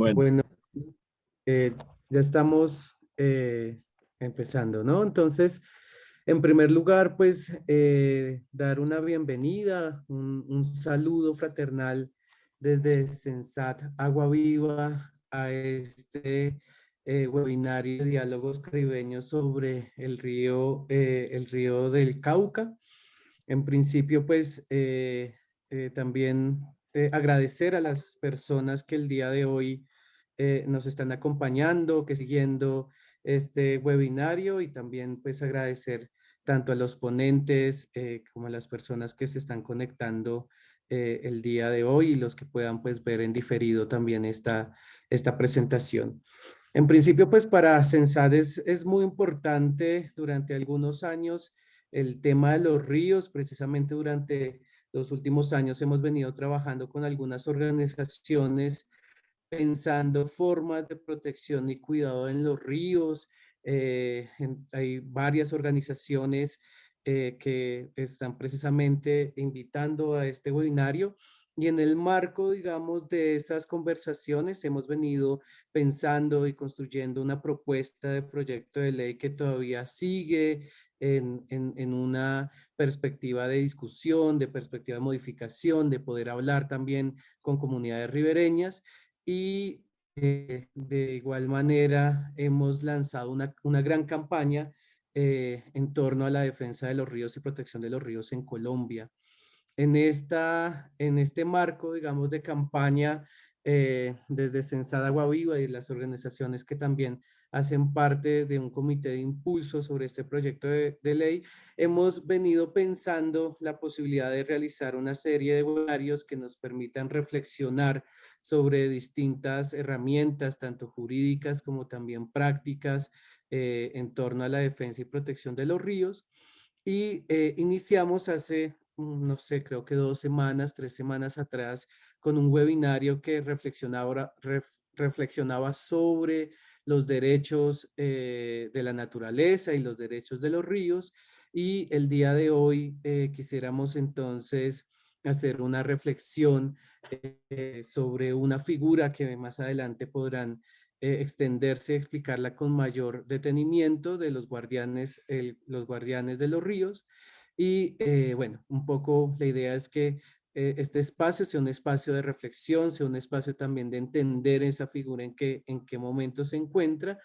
Bueno, Bueno, eh, ya estamos empezando, ¿no? Entonces, en primer lugar, pues, dar una bienvenida, un saludo fraternal desde Sensat Agua Viva a este webinario de diálogos caribeños sobre el río del Cauca. En principio, pues, también agradecer a las personas que el día de hoy nos están acompañando, que siguiendo este webinario, y también pues agradecer tanto a los ponentes como a las personas que se están conectando el día de hoy y los que puedan pues ver en diferido también esta presentación. En principio, pues para Censad es muy importante durante algunos años el tema de los ríos. Precisamente durante los últimos años hemos venido trabajando con algunas organizaciones pensando formas de protección y cuidado en los ríos. Hay varias organizaciones que están precisamente invitando a este webinario. Y en el marco, digamos, de esas conversaciones hemos venido pensando y construyendo una propuesta de proyecto de ley que todavía sigue en una perspectiva de discusión, de perspectiva de modificación, de poder hablar también con comunidades ribereñas. Y de igual manera hemos lanzado una gran campaña en torno a la defensa de los ríos y protección de los ríos en Colombia. En este marco, digamos, de campaña, desde Sensada Agua Viva y las organizaciones que también hacen parte de un comité de impulso sobre este proyecto de ley, hemos venido pensando la posibilidad de realizar una serie de webinarios que nos permitan reflexionar sobre distintas herramientas, tanto jurídicas como también prácticas, en torno a la defensa y protección de los ríos. Y iniciamos hace, no sé, creo que 2 semanas, 3 semanas atrás, con un webinario que reflexionaba sobre los derechos de la naturaleza y los derechos de los ríos. Y el día de hoy quisiéramos entonces hacer una reflexión sobre una figura que más adelante podrán extenderse y explicarla con mayor detenimiento, de los guardianes de los ríos. Y bueno, un poco la idea es que este espacio sea un espacio de reflexión, sea un espacio también de entender esa figura en qué momento se encuentra,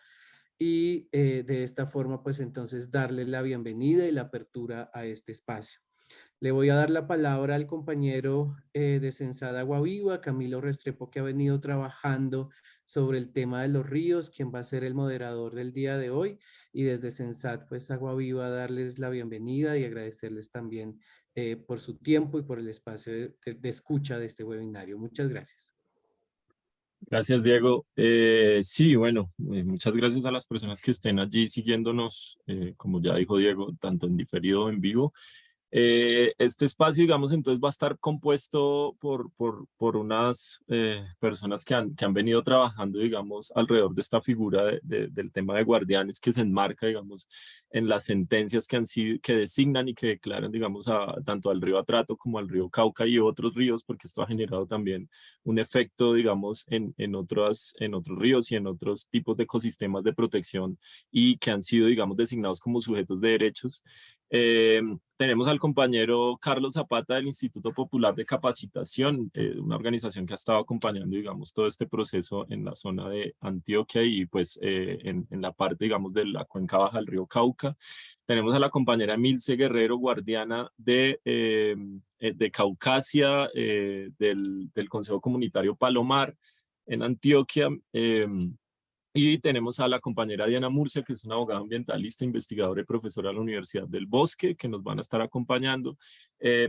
y de esta forma pues entonces darle la bienvenida y la apertura a este espacio. Le voy a dar la palabra al compañero de Sensada Agua Viva, Camilo Restrepo, que ha venido trabajando sobre el tema de los ríos, quien va a ser el moderador del día de hoy. Y desde Sensat, pues Agua Viva, darles la bienvenida y agradecerles también por su tiempo y por el espacio de escucha de este webinario. Muchas gracias. gracias Diego. Sí, bueno, muchas gracias a las personas que estén allí siguiéndonos, como ya dijo Diego, tanto en diferido o en vivo. Este espacio, digamos, entonces va a estar compuesto por unas personas que han venido trabajando, digamos, alrededor de esta figura del tema de guardianes que se enmarca, digamos, en las sentencias que han sido, que designan y que declaran, digamos, tanto al río Atrato como al río Cauca y otros ríos, porque esto ha generado también un efecto, digamos, en otros ríos y en otros tipos de ecosistemas de protección y que han sido, digamos, designados como sujetos de derechos. Eh, Tenemos al compañero Carlos Zapata del Instituto Popular de Capacitación, una organización que ha estado acompañando, digamos, todo este proceso en la zona de Antioquia y pues en la parte, digamos, de la cuenca baja del río Cauca. Tenemos a la compañera Milce Guerrero, guardiana de Caucasia, del Consejo Comunitario Palomar en Antioquia. Y tenemos a la compañera Diana Murcia, que es una abogada ambientalista, investigadora y profesora de la Universidad del Bosque, que nos van a estar acompañando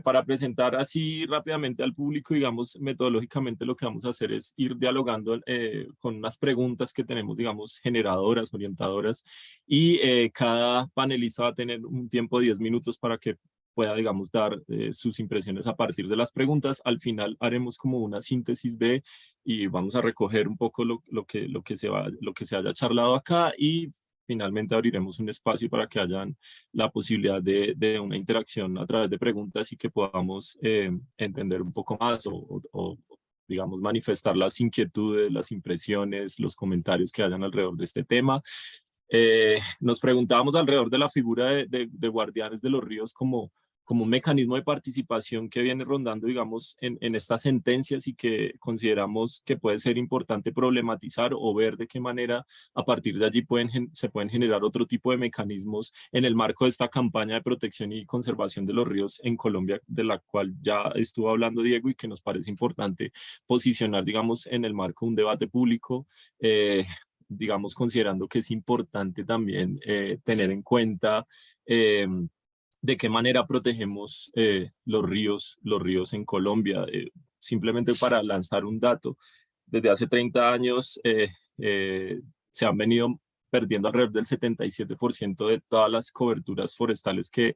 para presentar así rápidamente al público. Digamos, metodológicamente lo que vamos a hacer es ir dialogando con unas preguntas que tenemos, digamos, generadoras, orientadoras, y cada panelista va a tener un tiempo de 10 minutos para que pueda, digamos, dar sus impresiones a partir de las preguntas. Al final haremos como una síntesis y vamos a recoger un poco lo que se haya charlado acá y finalmente abriremos un espacio para que hayan la posibilidad de una interacción a través de preguntas y que podamos entender un poco más digamos, manifestar las inquietudes, las impresiones, los comentarios que hayan alrededor de este tema. Nos preguntábamos alrededor de la figura de guardianes de los ríos como un mecanismo de participación que viene rondando, digamos, en estas sentencias y que consideramos que puede ser importante problematizar o ver de qué manera a partir de allí se pueden generar otro tipo de mecanismos en el marco de esta campaña de protección y conservación de los ríos en Colombia, de la cual ya estuvo hablando Diego y que nos parece importante posicionar, digamos, en el marco de un debate público, digamos, considerando que es importante también tener en cuenta de qué manera protegemos los ríos en Colombia. Simplemente para lanzar un dato, desde hace 30 años se han venido perdiendo alrededor del 77% de todas las coberturas forestales que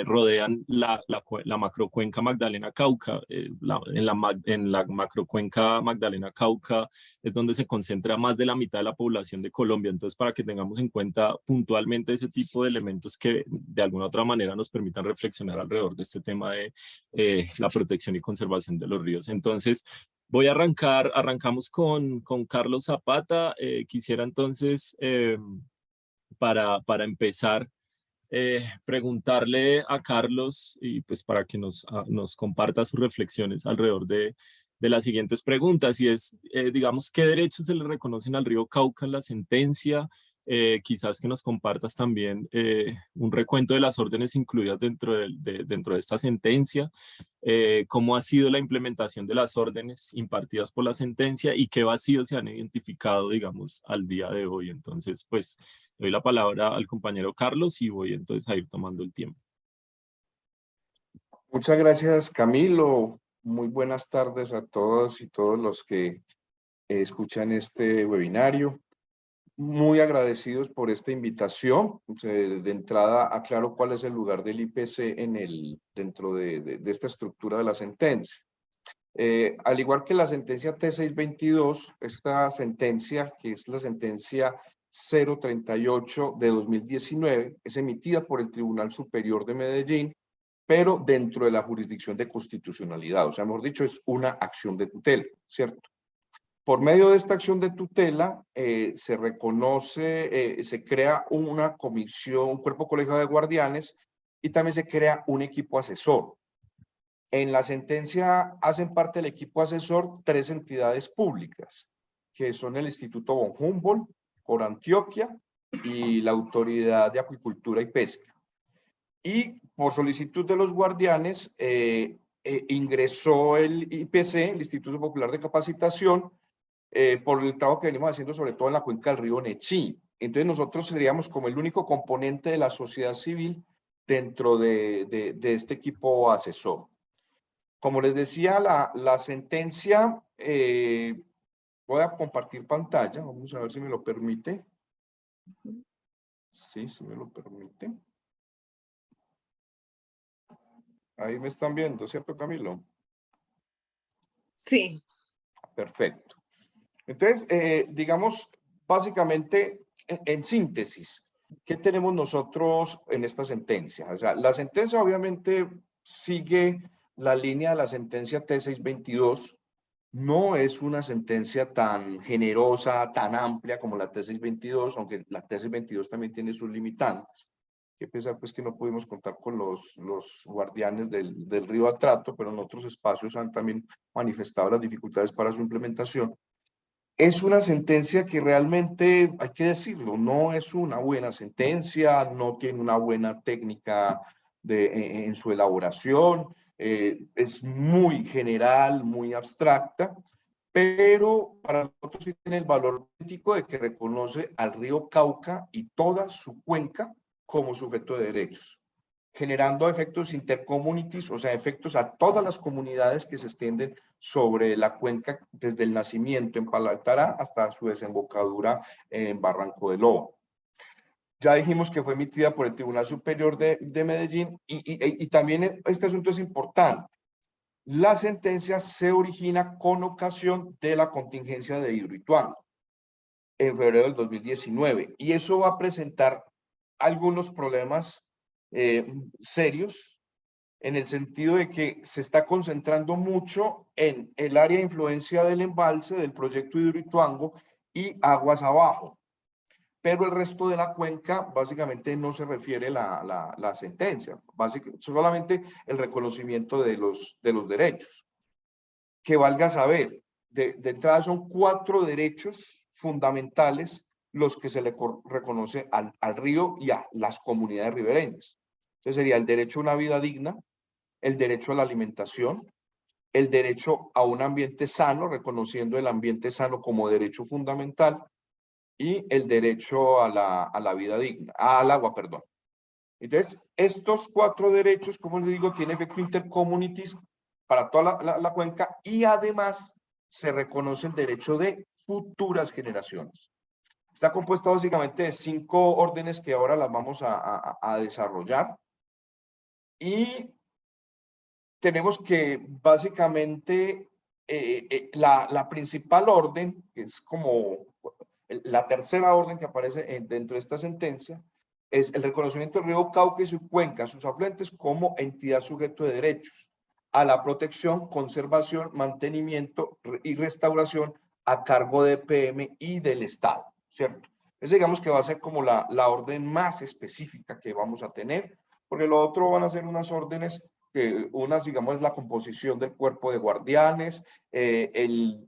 rodean la macrocuenca Magdalena-Cauca. En la macrocuenca Magdalena-Cauca es donde se concentra más de la mitad de la población de Colombia. Entonces, para que tengamos en cuenta puntualmente ese tipo de elementos que de alguna u otra manera nos permitan reflexionar alrededor de este tema de la protección y conservación de los ríos. Entonces, voy a arrancamos con Carlos Zapata. Quisiera entonces, para empezar, preguntarle a Carlos y pues para que nos comparta sus reflexiones alrededor de las siguientes preguntas, y es, digamos, ¿qué derechos se le reconocen al río Cauca en la sentencia? Quizás que nos compartas también un recuento de las órdenes incluidas dentro de esta sentencia, cómo ha sido la implementación de las órdenes impartidas por la sentencia y qué vacíos se han identificado, digamos, al día de hoy. Entonces, pues, doy la palabra al compañero Carlos y voy entonces a ir tomando el tiempo. Muchas gracias, Camilo. Muy buenas tardes a todos y todos los que escuchan este webinario. Muy agradecidos por esta invitación. De entrada, aclaro cuál es el lugar del IPC dentro de esta estructura de la sentencia. Al igual que la sentencia T622, esta sentencia, que es la sentencia 038 de 2019, es emitida por el Tribunal Superior de Medellín, pero dentro de la jurisdicción de constitucionalidad. O sea, mejor dicho, es una acción de tutela, ¿cierto? Por medio de esta acción de tutela, se reconoce, se crea una comisión, un cuerpo colegiado de guardianes, y también se crea un equipo asesor. En la sentencia hacen parte del equipo asesor 3 entidades públicas, que son el Instituto von Humboldt, Corantioquia y la Autoridad de Acuicultura y Pesca. Y por solicitud de los guardianes, ingresó el IPC, el Instituto Popular de Capacitación, por el trabajo que venimos haciendo sobre todo en la cuenca del río Nechí. Entonces nosotros seríamos como el único componente de la sociedad civil dentro de este equipo asesor. Como les decía, la sentencia, voy a compartir pantalla, vamos a ver si me lo permite. Sí, si me lo permite. Ahí me están viendo, ¿cierto, Camilo? Sí. Perfecto. Entonces, digamos, básicamente, en síntesis, ¿qué tenemos nosotros en esta sentencia? O sea, la sentencia obviamente sigue la línea de la sentencia T622. No es una sentencia tan generosa, tan amplia como la T622, aunque la T622 también tiene sus limitantes. Que pesar pues que no pudimos contar con los guardianes del río Atrato, pero en otros espacios han también manifestado las dificultades para su implementación. Es una sentencia que realmente, hay que decirlo, no es una buena sentencia, no tiene una buena técnica en su elaboración, es muy general, muy abstracta, pero para nosotros sí tiene el valor político de que reconoce al río Cauca y toda su cuenca como sujeto de derechos, generando efectos intercommunities, o sea, efectos a todas las comunidades que se extienden sobre la cuenca desde el nacimiento en Palo Altará hasta su desembocadura en Barranco de Lobo. Ya dijimos que fue emitida por el Tribunal Superior de Medellín y también este asunto es importante. La sentencia se origina con ocasión de la contingencia de Hidroituango en febrero del 2019 y eso va a presentar algunos problemas serios en el sentido de que se está concentrando mucho en el área de influencia del embalse, del proyecto Hidroituango y aguas abajo. Pero el resto de la cuenca básicamente no se refiere la sentencia, solamente el reconocimiento de los derechos. Que valga saber, de entrada son 4 derechos fundamentales los que se le reconoce al río y a las comunidades ribereñas. Entonces sería el derecho a una vida digna, el derecho a la alimentación, el derecho a un ambiente sano, reconociendo el ambiente sano como derecho fundamental, y el derecho a la vida digna, al agua, perdón. Entonces, estos 4 derechos, como les digo, tienen efecto intercommunities para toda la cuenca y además se reconoce el derecho de futuras generaciones. Está compuesto básicamente de 5 órdenes que ahora las vamos a desarrollar y tenemos que básicamente la principal orden, que es como la tercera orden que aparece dentro de esta sentencia, es el reconocimiento del río Cauca y su cuenca, sus afluentes, como entidad sujeto de derechos a la protección, conservación, mantenimiento y restauración a cargo de EPM y del Estado, ¿cierto? Esa digamos que va a ser como la orden más específica que vamos a tener, porque lo otro van a ser unas órdenes, unas digamos es la composición del cuerpo de guardianes, el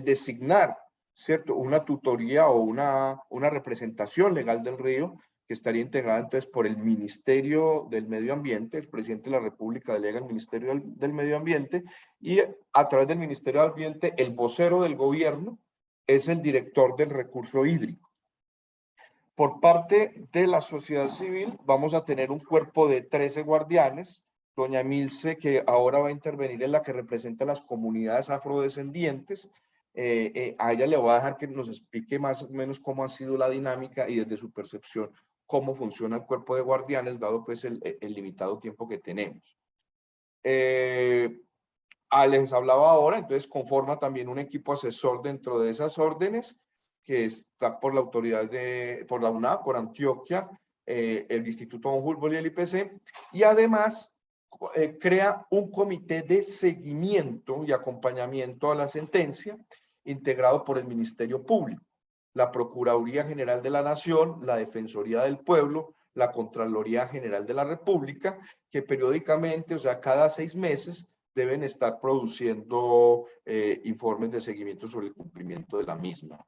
designar, ¿cierto? Una tutoría o una representación legal del río que estaría integrada entonces por el Ministerio del Medio Ambiente, el presidente de la República delega el Ministerio del Medio Ambiente y a través del Ministerio del Ambiente el vocero del gobierno es el director del recurso hídrico. Por parte de la sociedad civil vamos a tener un cuerpo de 13 guardianes, doña Milce, que ahora va a intervenir, en la que representa a las comunidades afrodescendientes. A ella le voy a dejar que nos explique más o menos cómo ha sido la dinámica y desde su percepción cómo funciona el cuerpo de guardianes, dado pues el limitado tiempo que tenemos. Les hablaba ahora, entonces conforma también un equipo asesor dentro de esas órdenes, que está por la autoridad por la UNAV, por Antioquia, el Instituto Von Humboldt y el IPC, y además crea un comité de seguimiento y acompañamiento a la sentencia, integrado por el Ministerio Público, la Procuraduría General de la Nación, la Defensoría del Pueblo, la Contraloría General de la República, que periódicamente, o sea, cada 6 meses, deben estar produciendo informes de seguimiento sobre el cumplimiento de la misma.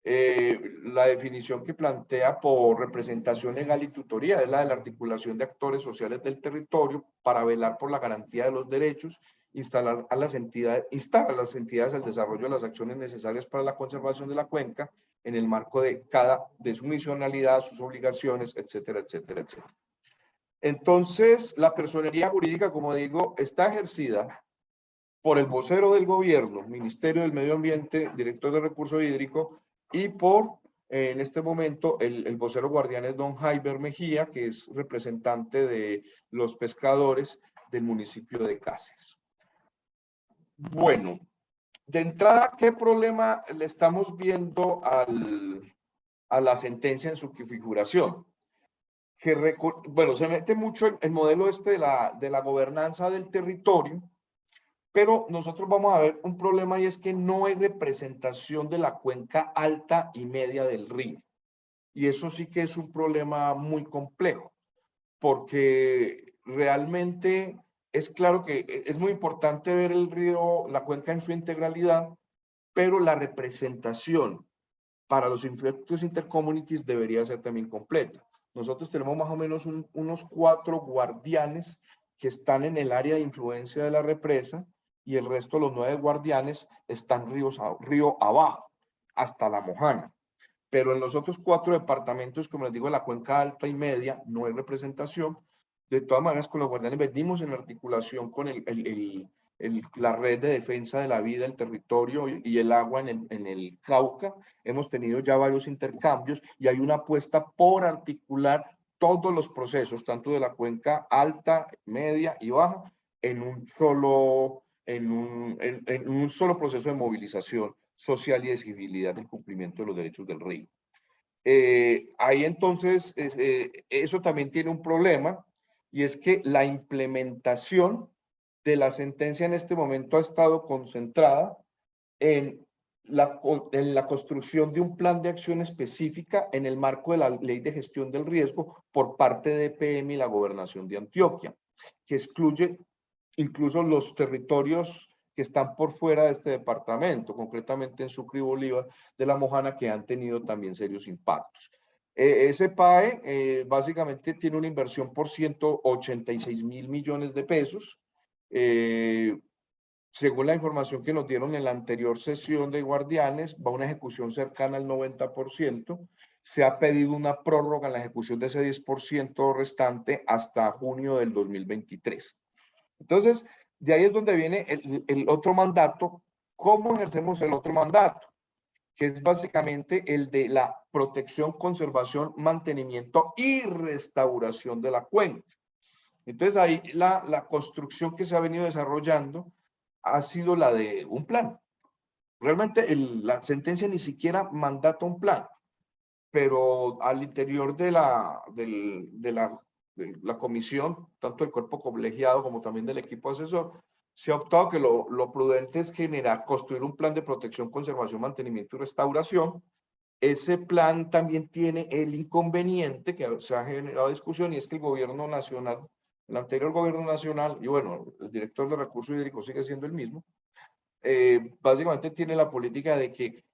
La definición que plantea por representación legal y tutoría es la de la articulación de actores sociales del territorio para velar por la garantía de los derechos, instar a las entidades al desarrollo de las acciones necesarias para la conservación de la cuenca en el marco de su misionalidad, sus obligaciones, etcétera, etcétera, etcétera. Entonces, la personería jurídica, como digo, está ejercida por el vocero del gobierno, Ministerio del Medio Ambiente, director de Recurso Hídrico, y por, en este momento, el vocero guardián es don Jaiber Mejía, que es representante de los pescadores del municipio de Cáceres. Bueno, de entrada, ¿qué problema le estamos viendo a la sentencia en su configuración? Bueno, se mete mucho el modelo de la gobernanza del territorio, pero nosotros vamos a ver un problema, y es que no hay representación de la cuenca alta y media del río. Y eso sí que es un problema muy complejo, porque realmente es claro que es muy importante ver el río, la cuenca en su integralidad, pero la representación para los efectos intercommunities debería ser también completa. Nosotros tenemos más o menos unos 4 guardianes que están en el área de influencia de la represa, y el resto, los 9 guardianes, están río abajo, hasta La Mojana. Pero en los otros 4 departamentos, como les digo, la cuenca alta y media, no hay representación. De todas maneras, con los guardianes venimos en articulación con la red de defensa de la vida, el territorio y el agua en el Cauca. Hemos tenido ya varios intercambios y hay una apuesta por articular todos los procesos, tanto de la cuenca alta, media y baja, en un solo proceso de movilización social y de civilidad del cumplimiento de los derechos del río. Ahí entonces, eso también tiene un problema, y es que la implementación de la sentencia en este momento ha estado concentrada en la construcción de un plan de acción específica en el marco de la Ley de Gestión del Riesgo por parte de EPM y la Gobernación de Antioquia, que excluye incluso los territorios que están por fuera de este departamento, concretamente en Sucre y Bolívar de la Mojana, que han tenido también serios impactos. Ese PAE básicamente tiene una inversión por 186.000 millones de pesos. Según la información que nos dieron en la anterior sesión de Guardianes, va a una ejecución cercana al 90%. Se ha pedido una prórroga en la ejecución de ese 10% restante hasta junio del 2023. Entonces, de ahí es donde viene el otro mandato. ¿Cómo ejercemos el otro mandato? Que es básicamente el de la protección, conservación, mantenimiento y restauración de la cuenca. Entonces, ahí la construcción que se ha venido desarrollando ha sido la de un plan. Realmente la sentencia ni siquiera mandata un plan, pero al interior de la comisión, tanto del cuerpo colegiado como también del equipo asesor, se ha optado que lo prudente es construir un plan de protección, conservación, mantenimiento y restauración. Ese plan también tiene el inconveniente que se ha generado discusión, y es que el gobierno nacional, el anterior gobierno nacional, y bueno, el director de recursos hídricos sigue siendo el mismo, básicamente tiene la política de que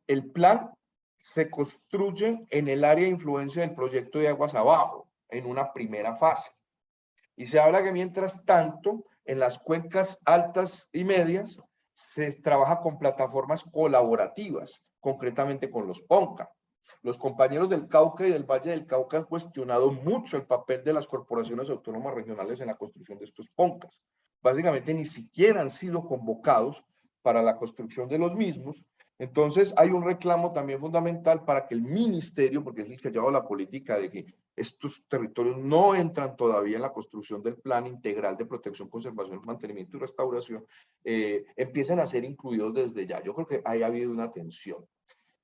el plan se construye en el área de influencia del proyecto de aguas abajo, en una primera fase. Y se habla que mientras tanto, en las cuencas altas y medias, se trabaja con plataformas colaborativas, concretamente con los PONCA. Los compañeros del Cauca y del Valle del Cauca han cuestionado mucho el papel de las corporaciones autónomas regionales en la construcción de estos PONCAs. Básicamente ni siquiera han sido convocados para la construcción de los mismos. Entonces hay un reclamo también fundamental para que el ministerio, porque es el que lleva la política de que estos territorios no entran todavía en la construcción del plan integral de protección, conservación, mantenimiento y restauración, empiecen a ser incluidos desde ya. Yo creo que ahí ha habido una tensión.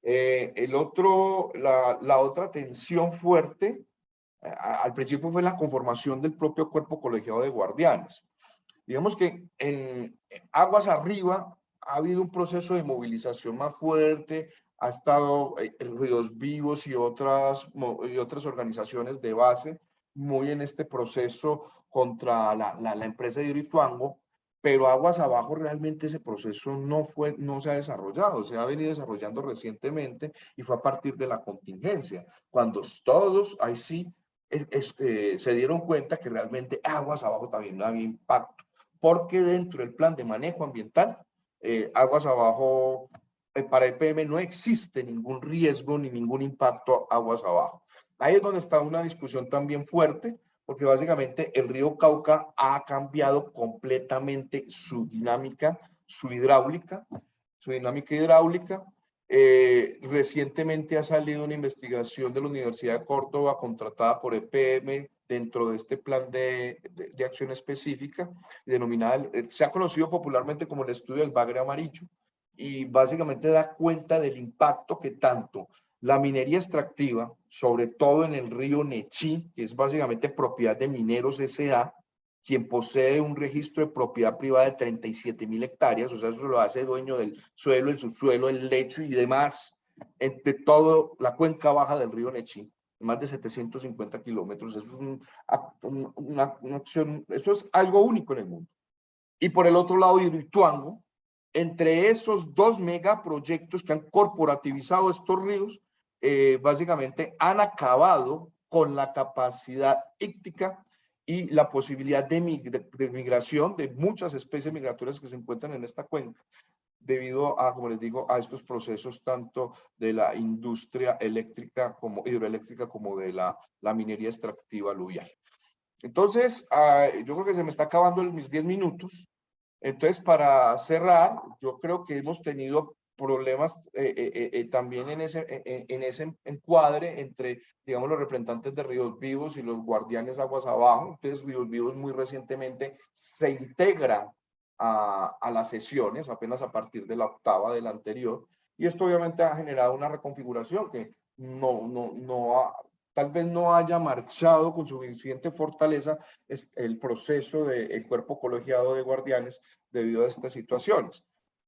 La otra tensión fuerte al principio fue la conformación del propio cuerpo colegiado de guardianes. Digamos que en aguas arriba ha habido un proceso de movilización más fuerte, ha estado Ríos Vivos y otras organizaciones de base muy en este proceso contra la empresa de Hidroituango, pero aguas abajo realmente ese proceso no se ha desarrollado, se ha venido desarrollando recientemente y fue a partir de la contingencia, cuando todos ahí sí se dieron cuenta que realmente aguas abajo también no había impacto, porque dentro del plan de manejo ambiental, aguas abajo, para EPM no existe ningún riesgo ni ningún impacto aguas abajo. Ahí es donde está una discusión también fuerte, porque básicamente el río Cauca ha cambiado completamente su dinámica, su dinámica hidráulica. Recientemente ha salido una investigación de la Universidad de Córdoba contratada por EPM dentro de este plan de acción específica, denominada, se ha conocido popularmente como el estudio del bagre amarillo, y básicamente da cuenta del impacto que tanto la minería extractiva, sobre todo en el río Nechí, que es básicamente propiedad de Mineros S.A., quien posee un registro de propiedad privada de 37.000 hectáreas, o sea, eso lo hace dueño del suelo, el subsuelo, el lecho y demás, de toda la cuenca baja del río Nechí, más de 750 kilómetros. Eso es una acción, eso es algo único en el mundo. Y por el otro lado, Hidroituango, entre esos dos megaproyectos que han corporativizado estos ríos, básicamente han acabado con la capacidad hídrica y la posibilidad de migración de muchas especies migratorias que se encuentran en esta cuenca, debido a, como les digo, a estos procesos tanto de la industria eléctrica como hidroeléctrica como de la minería extractiva aluvial. Entonces, yo creo que se me está acabando mis 10 minutos. Entonces, para cerrar, yo creo que hemos tenido problemas también en ese encuadre entre, digamos, los representantes de Ríos Vivos y los guardianes aguas abajo. Entonces, Ríos Vivos muy recientemente se integra a las sesiones, apenas a partir de la octava de la anterior, y esto obviamente ha generado una reconfiguración que tal vez no haya marchado con suficiente fortaleza el proceso del cuerpo colegiado de guardianes debido a estas situaciones.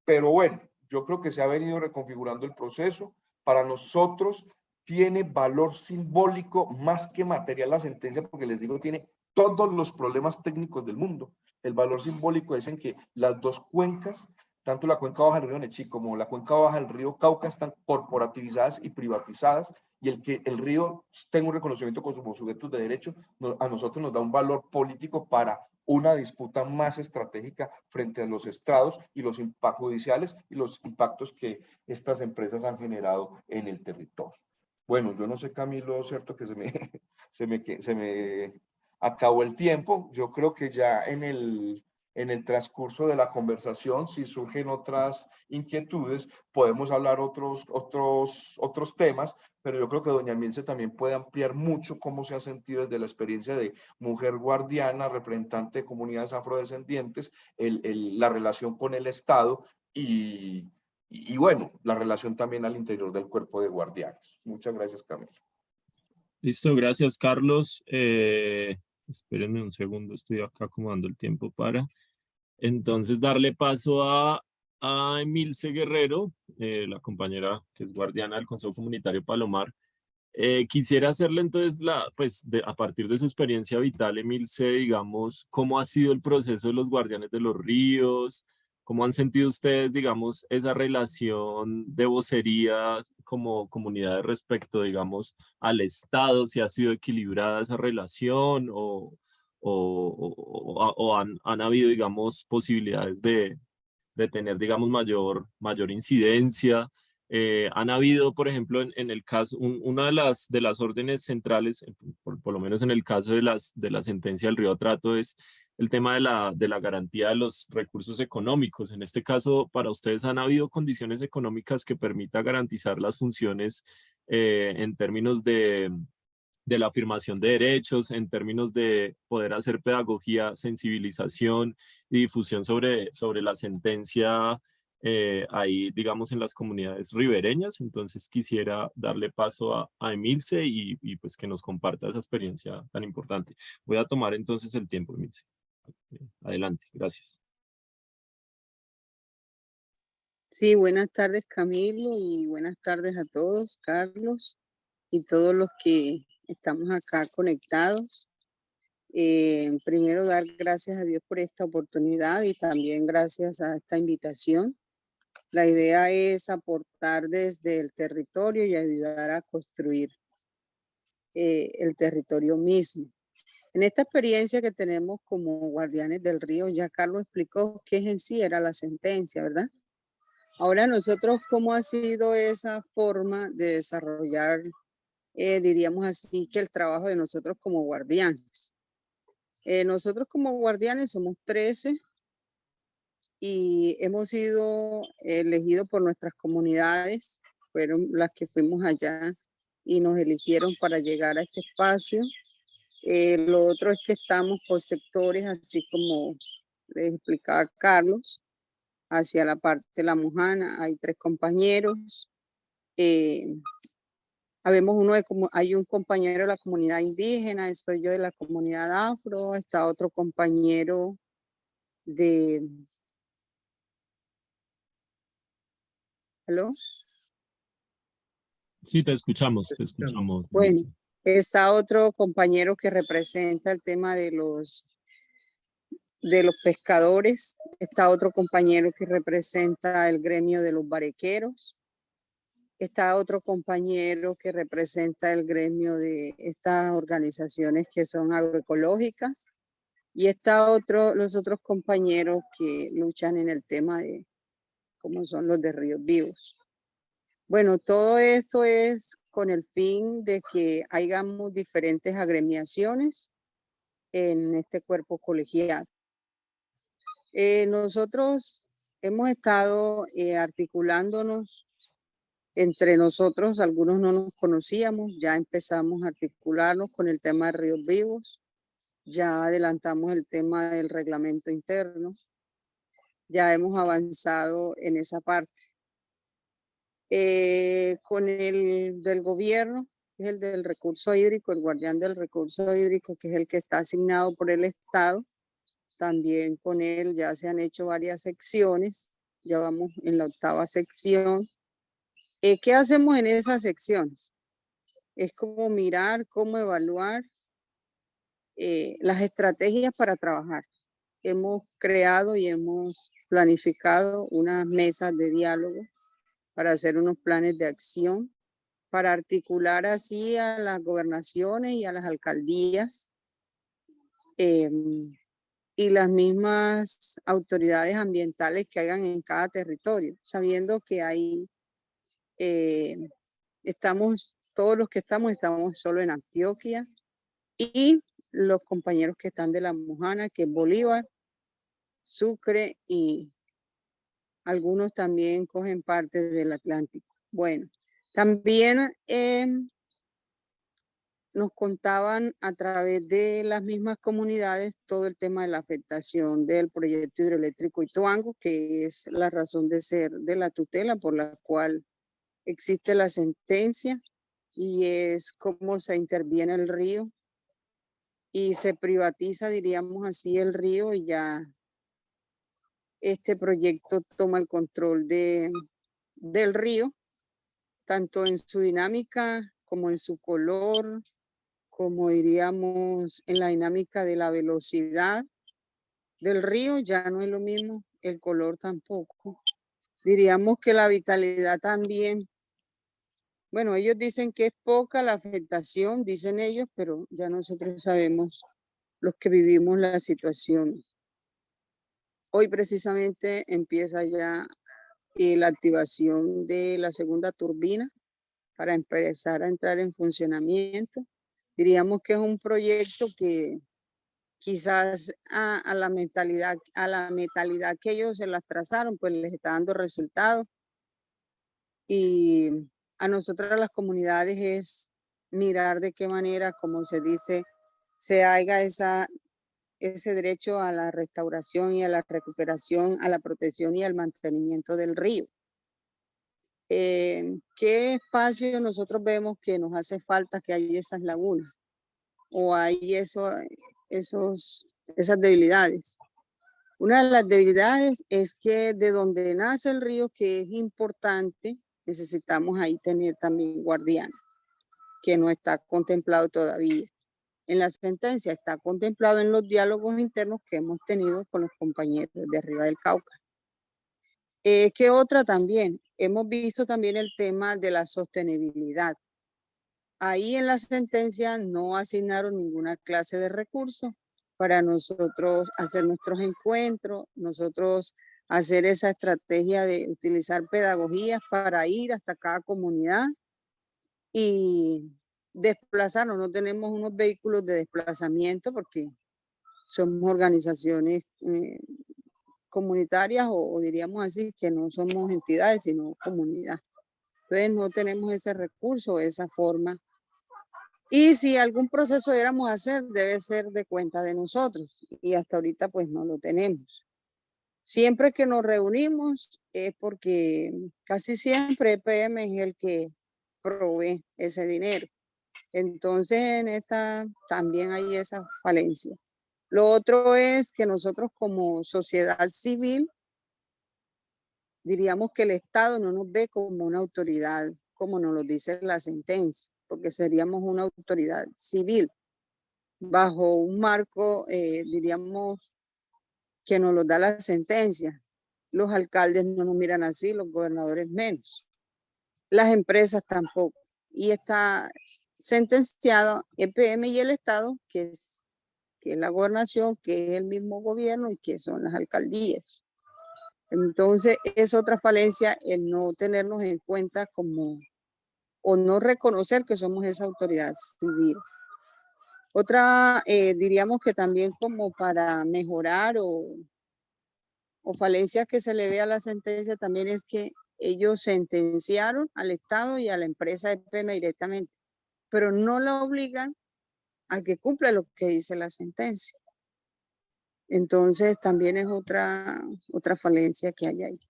Pero bueno, yo creo que se ha venido reconfigurando el proceso. Para nosotros tiene valor simbólico más que material la sentencia, porque les digo, tiene todos los problemas técnicos del mundo. El valor simbólico es en que las dos cuencas, tanto la cuenca baja del río Nechí como la cuenca baja del río Cauca, están corporativizadas y privatizadas, y el que el río tenga un reconocimiento como sujetos de derecho, a nosotros nos da un valor político para una disputa más estratégica frente a los estrados y los impactos judiciales y los impactos que estas empresas han generado en el territorio. Bueno, yo no sé, Camilo, cierto que se me acabó el tiempo. Yo creo que ya en el transcurso de la conversación, si surgen otras inquietudes, podemos hablar otros temas, pero yo creo que doña Milce también puede ampliar mucho cómo se ha sentido desde la experiencia de mujer guardiana, representante de comunidades afrodescendientes, la relación con el Estado y bueno, la relación también al interior del cuerpo de guardianes. Muchas gracias, Camilo. Listo, gracias, Carlos. Espérenme un segundo, estoy acá acomodando el tiempo para entonces darle paso a Emilce Guerrero, la compañera que es guardiana del Consejo Comunitario Palomar. Quisiera hacerle entonces, a partir de su experiencia vital, Emilce, digamos, ¿cómo ha sido el proceso de los guardianes de los ríos? ¿Cómo han sentido ustedes, digamos, esa relación de vocería como comunidades respecto, digamos, al Estado? ¿Si ha sido equilibrada esa relación o han habido, digamos, posibilidades de tener, digamos, mayor incidencia? Han habido, por ejemplo, en el caso, una de las órdenes centrales, por lo menos en el caso de la sentencia del Río Trato, es el tema de la garantía de los recursos económicos. En este caso, para ustedes, ¿han habido condiciones económicas que permita garantizar las funciones en términos de la afirmación de derechos, en términos de poder hacer pedagogía, sensibilización y difusión sobre la sentencia ahí, digamos, en las comunidades ribereñas? Entonces quisiera darle paso a Emilce y pues que nos comparta esa experiencia tan importante. Voy a tomar entonces el tiempo, Emilce. Adelante, gracias. Sí, buenas tardes, Camilo, y buenas tardes a todos, Carlos, y todos los que estamos acá conectados. Primero, dar gracias a Dios por esta oportunidad y también gracias a esta invitación. La idea es aportar desde el territorio y ayudar a construir el territorio mismo. En esta experiencia que tenemos como guardianes del río, ya Carlos explicó qué en sí era la sentencia, ¿verdad? Ahora nosotros, ¿cómo ha sido esa forma de desarrollar, diríamos así, que el trabajo de nosotros como guardianes? Nosotros como guardianes somos 13 y hemos sido elegidos por nuestras comunidades, fueron las que fuimos allá y nos eligieron para llegar a este espacio. Lo otro es que estamos por sectores, así como les explicaba Carlos, hacia la parte de la Mujana hay 3 compañeros. Hay un compañero de la comunidad indígena, estoy yo de la comunidad afro, está otro compañero de... ¿Aló? Sí, te escuchamos, te escuchamos. Bueno, Emilce. está otro compañero que representa el tema de los pescadores, está otro compañero que representa el gremio de los barequeros, está otro compañero que representa el gremio de estas organizaciones que son agroecológicas y está los otros compañeros que luchan en el tema de cómo son los de Ríos Vivos. Bueno, todo esto es con el fin de que hayamos diferentes agremiaciones en este cuerpo colegiado. Nosotros hemos estado articulándonos entre nosotros, algunos no nos conocíamos, ya empezamos a articularnos con el tema de Ríos Vivos, ya adelantamos el tema del reglamento interno, ya hemos avanzado en esa parte. Con el del gobierno, que es el del recurso hídrico, el guardián del recurso hídrico, que es el que está asignado por el Estado. También con él ya se han hecho varias secciones, ya vamos en la 8ª sección. ¿Qué hacemos en esas secciones? Es como mirar, cómo evaluar las estrategias para trabajar. Hemos creado y hemos planificado unas mesas de diálogo para hacer unos planes de acción, para articular así a las gobernaciones y a las alcaldías y las mismas autoridades ambientales que hagan en cada territorio, sabiendo que ahí todos los que estamos solo en Antioquia y los compañeros que están de la Mojana, que es Bolívar, Sucre y algunos también cogen parte del Atlántico. Bueno, también nos contaban a través de las mismas comunidades todo el tema de la afectación del proyecto hidroeléctrico Ituango, que es la razón de ser de la tutela por la cual existe la sentencia, y es cómo se interviene el río y se privatiza, diríamos así, el río, y ya este proyecto toma el control del río, tanto en su dinámica como en su color, como diríamos en la dinámica de la velocidad del río, ya no es lo mismo, el color tampoco. Diríamos que la vitalidad también. Bueno, ellos dicen que es poca la afectación, dicen ellos, pero ya nosotros sabemos, los que vivimos la situación. Hoy precisamente empieza ya la activación de la segunda turbina para empezar a entrar en funcionamiento. Diríamos que es un proyecto que quizás a la mentalidad que ellos se las trazaron, pues les está dando resultados. Y a nosotras las comunidades es mirar de qué manera, como se dice, se haga ese derecho a la restauración y a la recuperación, a la protección y al mantenimiento del río. ¿Qué espacio nosotros vemos que nos hace falta que hay esas lagunas o hay esas debilidades? Una de las debilidades es que de donde nace el río, que es importante, necesitamos ahí tener también guardianes, que no está contemplado todavía. En la sentencia está contemplado en los diálogos internos que hemos tenido con los compañeros de arriba del Cauca. ¿Qué otra también? Hemos visto también el tema de la sostenibilidad. Ahí en la sentencia no asignaron ninguna clase de recurso para nosotros hacer nuestros encuentros, nosotros hacer esa estrategia de utilizar pedagogías para ir hasta cada comunidad y desplazarnos. No tenemos unos vehículos de desplazamiento porque somos organizaciones comunitarias o diríamos así, que no somos entidades, sino comunidad. Entonces no tenemos ese recurso, esa forma. Y si algún proceso debiéramos hacer, debe ser de cuenta de nosotros. Y hasta ahorita pues no lo tenemos. Siempre que nos reunimos es porque casi siempre EPM es el que provee ese dinero. Entonces en esta también hay esa falencia. Lo otro es que nosotros como sociedad civil, diríamos que el Estado no nos ve como una autoridad, como nos lo dice la sentencia, porque seríamos una autoridad civil, bajo un marco, diríamos, que nos lo da la sentencia. Los alcaldes no nos miran así, los gobernadores menos. Las empresas tampoco. Y está sentenciado EPM y el Estado, que es la gobernación, que es el mismo gobierno y que son las alcaldías. Entonces es otra falencia el no tenernos en cuenta como, o no reconocer que somos esa autoridad civil. Otra, diríamos que también como para mejorar o falencias que se le ve a la sentencia también es que ellos sentenciaron al Estado y a la empresa EPM directamente, pero no la obligan a que cumpla lo que dice la sentencia. Entonces también es otra falencia que hay ahí.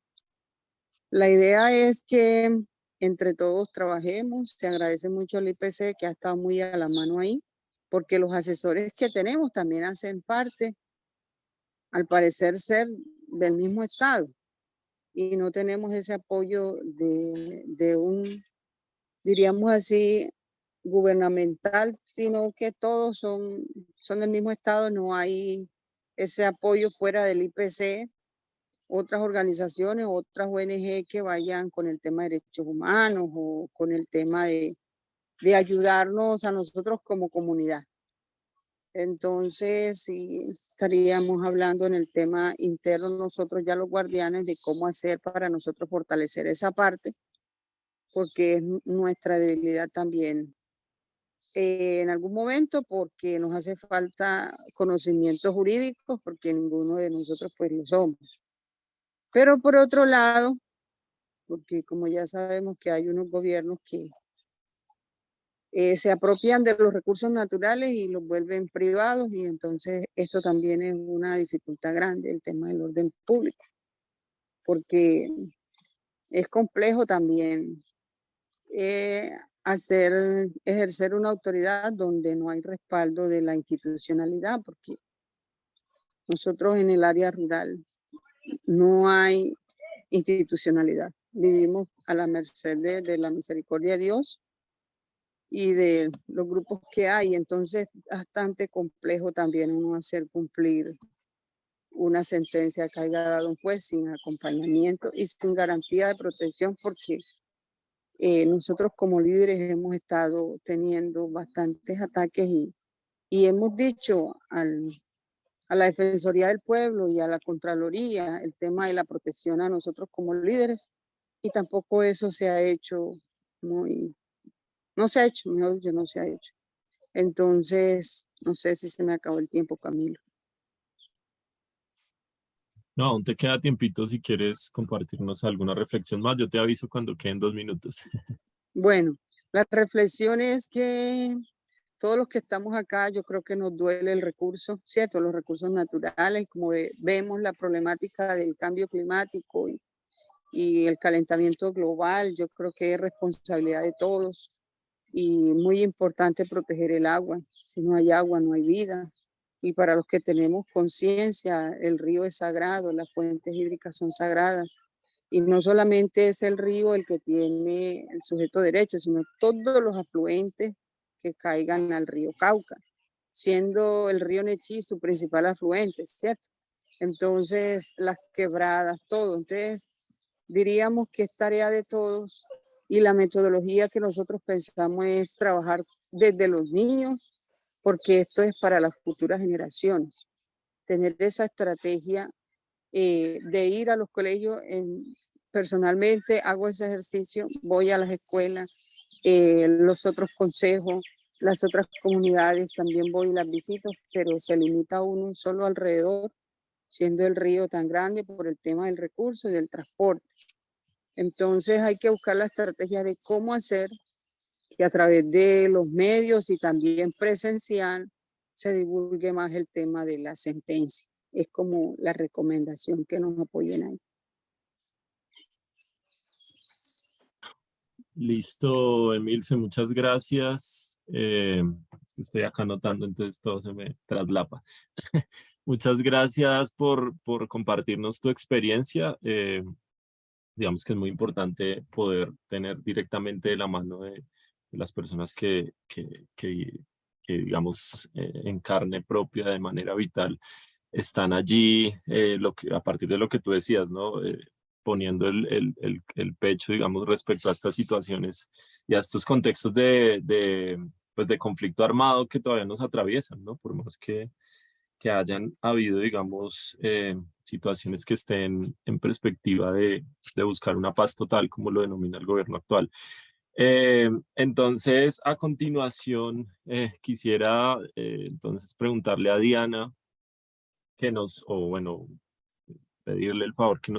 La idea es que entre todos trabajemos. Se agradece mucho al IPC que ha estado muy a la mano ahí, porque los asesores que tenemos también hacen parte, al parecer ser del mismo estado, y no tenemos ese apoyo de un, diríamos así, gubernamental, sino que todos son del mismo estado, no hay ese apoyo fuera del IPC, otras organizaciones, otras ONG que vayan con el tema de derechos humanos o con el tema de ayudarnos a nosotros como comunidad. Entonces, sí, estaríamos hablando en el tema interno nosotros ya los guardianes de cómo hacer para nosotros fortalecer esa parte, porque es nuestra debilidad también. En algún momento porque nos hace falta conocimientos jurídicos, porque ninguno de nosotros pues lo somos. Pero por otro lado, porque como ya sabemos que hay unos gobiernos que se apropian de los recursos naturales y los vuelven privados, y entonces esto también es una dificultad grande, el tema del orden público, porque es complejo también ejercer una autoridad donde no hay respaldo de la institucionalidad, porque nosotros en el área rural no hay institucionalidad. Vivimos a la merced de la misericordia de Dios y de los grupos que hay. Entonces es bastante complejo también uno hacer cumplir una sentencia que haya dado un juez sin acompañamiento y sin garantía de protección, porque nosotros como líderes hemos estado teniendo bastantes ataques y hemos dicho a la Defensoría del Pueblo y a la Contraloría el tema de la protección a nosotros como líderes, y tampoco eso se ha hecho no se ha hecho, mejor dicho, no se ha hecho. Entonces, no sé si se me acabó el tiempo, Camilo. No, aún te queda tiempito si quieres compartirnos alguna reflexión más. Yo te aviso cuando queden 2 minutos. Bueno, la reflexión es que todos los que estamos acá, yo creo que nos duele el recurso, ¿cierto? Los recursos naturales, como vemos la problemática del cambio climático y el calentamiento global, yo creo que es responsabilidad de todos y muy importante proteger el agua. Si no hay agua, no hay vida. Y para los que tenemos conciencia, el río es sagrado, las fuentes hídricas son sagradas. Y no solamente es el río el que tiene el sujeto derecho, sino todos los afluentes que caigan al río Cauca, siendo el río Nechí su principal afluente, ¿cierto? Entonces, las quebradas, todo. Entonces, diríamos que es tarea de todos, y la metodología que nosotros pensamos es trabajar desde los niños, porque esto es para las futuras generaciones. Tener esa estrategia de ir a los colegios. Personalmente hago ese ejercicio, voy a las escuelas, los otros consejos, las otras comunidades también voy y las visito, pero se limita uno solo alrededor, siendo el río tan grande por el tema del recurso y del transporte. Entonces hay que buscar la estrategia de cómo hacer que a través de los medios y también presencial se divulgue más el tema de la sentencia. Es como la recomendación, que nos apoyen ahí. Listo, Emilce, muchas gracias. Estoy acá anotando, entonces todo se me traslapa. Muchas gracias por compartirnos tu experiencia. Digamos que es muy importante poder tener directamente de la mano de las personas que digamos, en carne propia, de manera vital, están allí, a partir de lo que tú decías, ¿no? Poniendo el pecho, digamos, respecto a estas situaciones y a estos contextos pues de conflicto armado que todavía nos atraviesan, ¿no? Por más que hayan habido, digamos, situaciones que estén en perspectiva de buscar una paz total, como lo denomina el gobierno actual. Entonces, a continuación, quisiera entonces preguntarle a Diana pedirle el favor que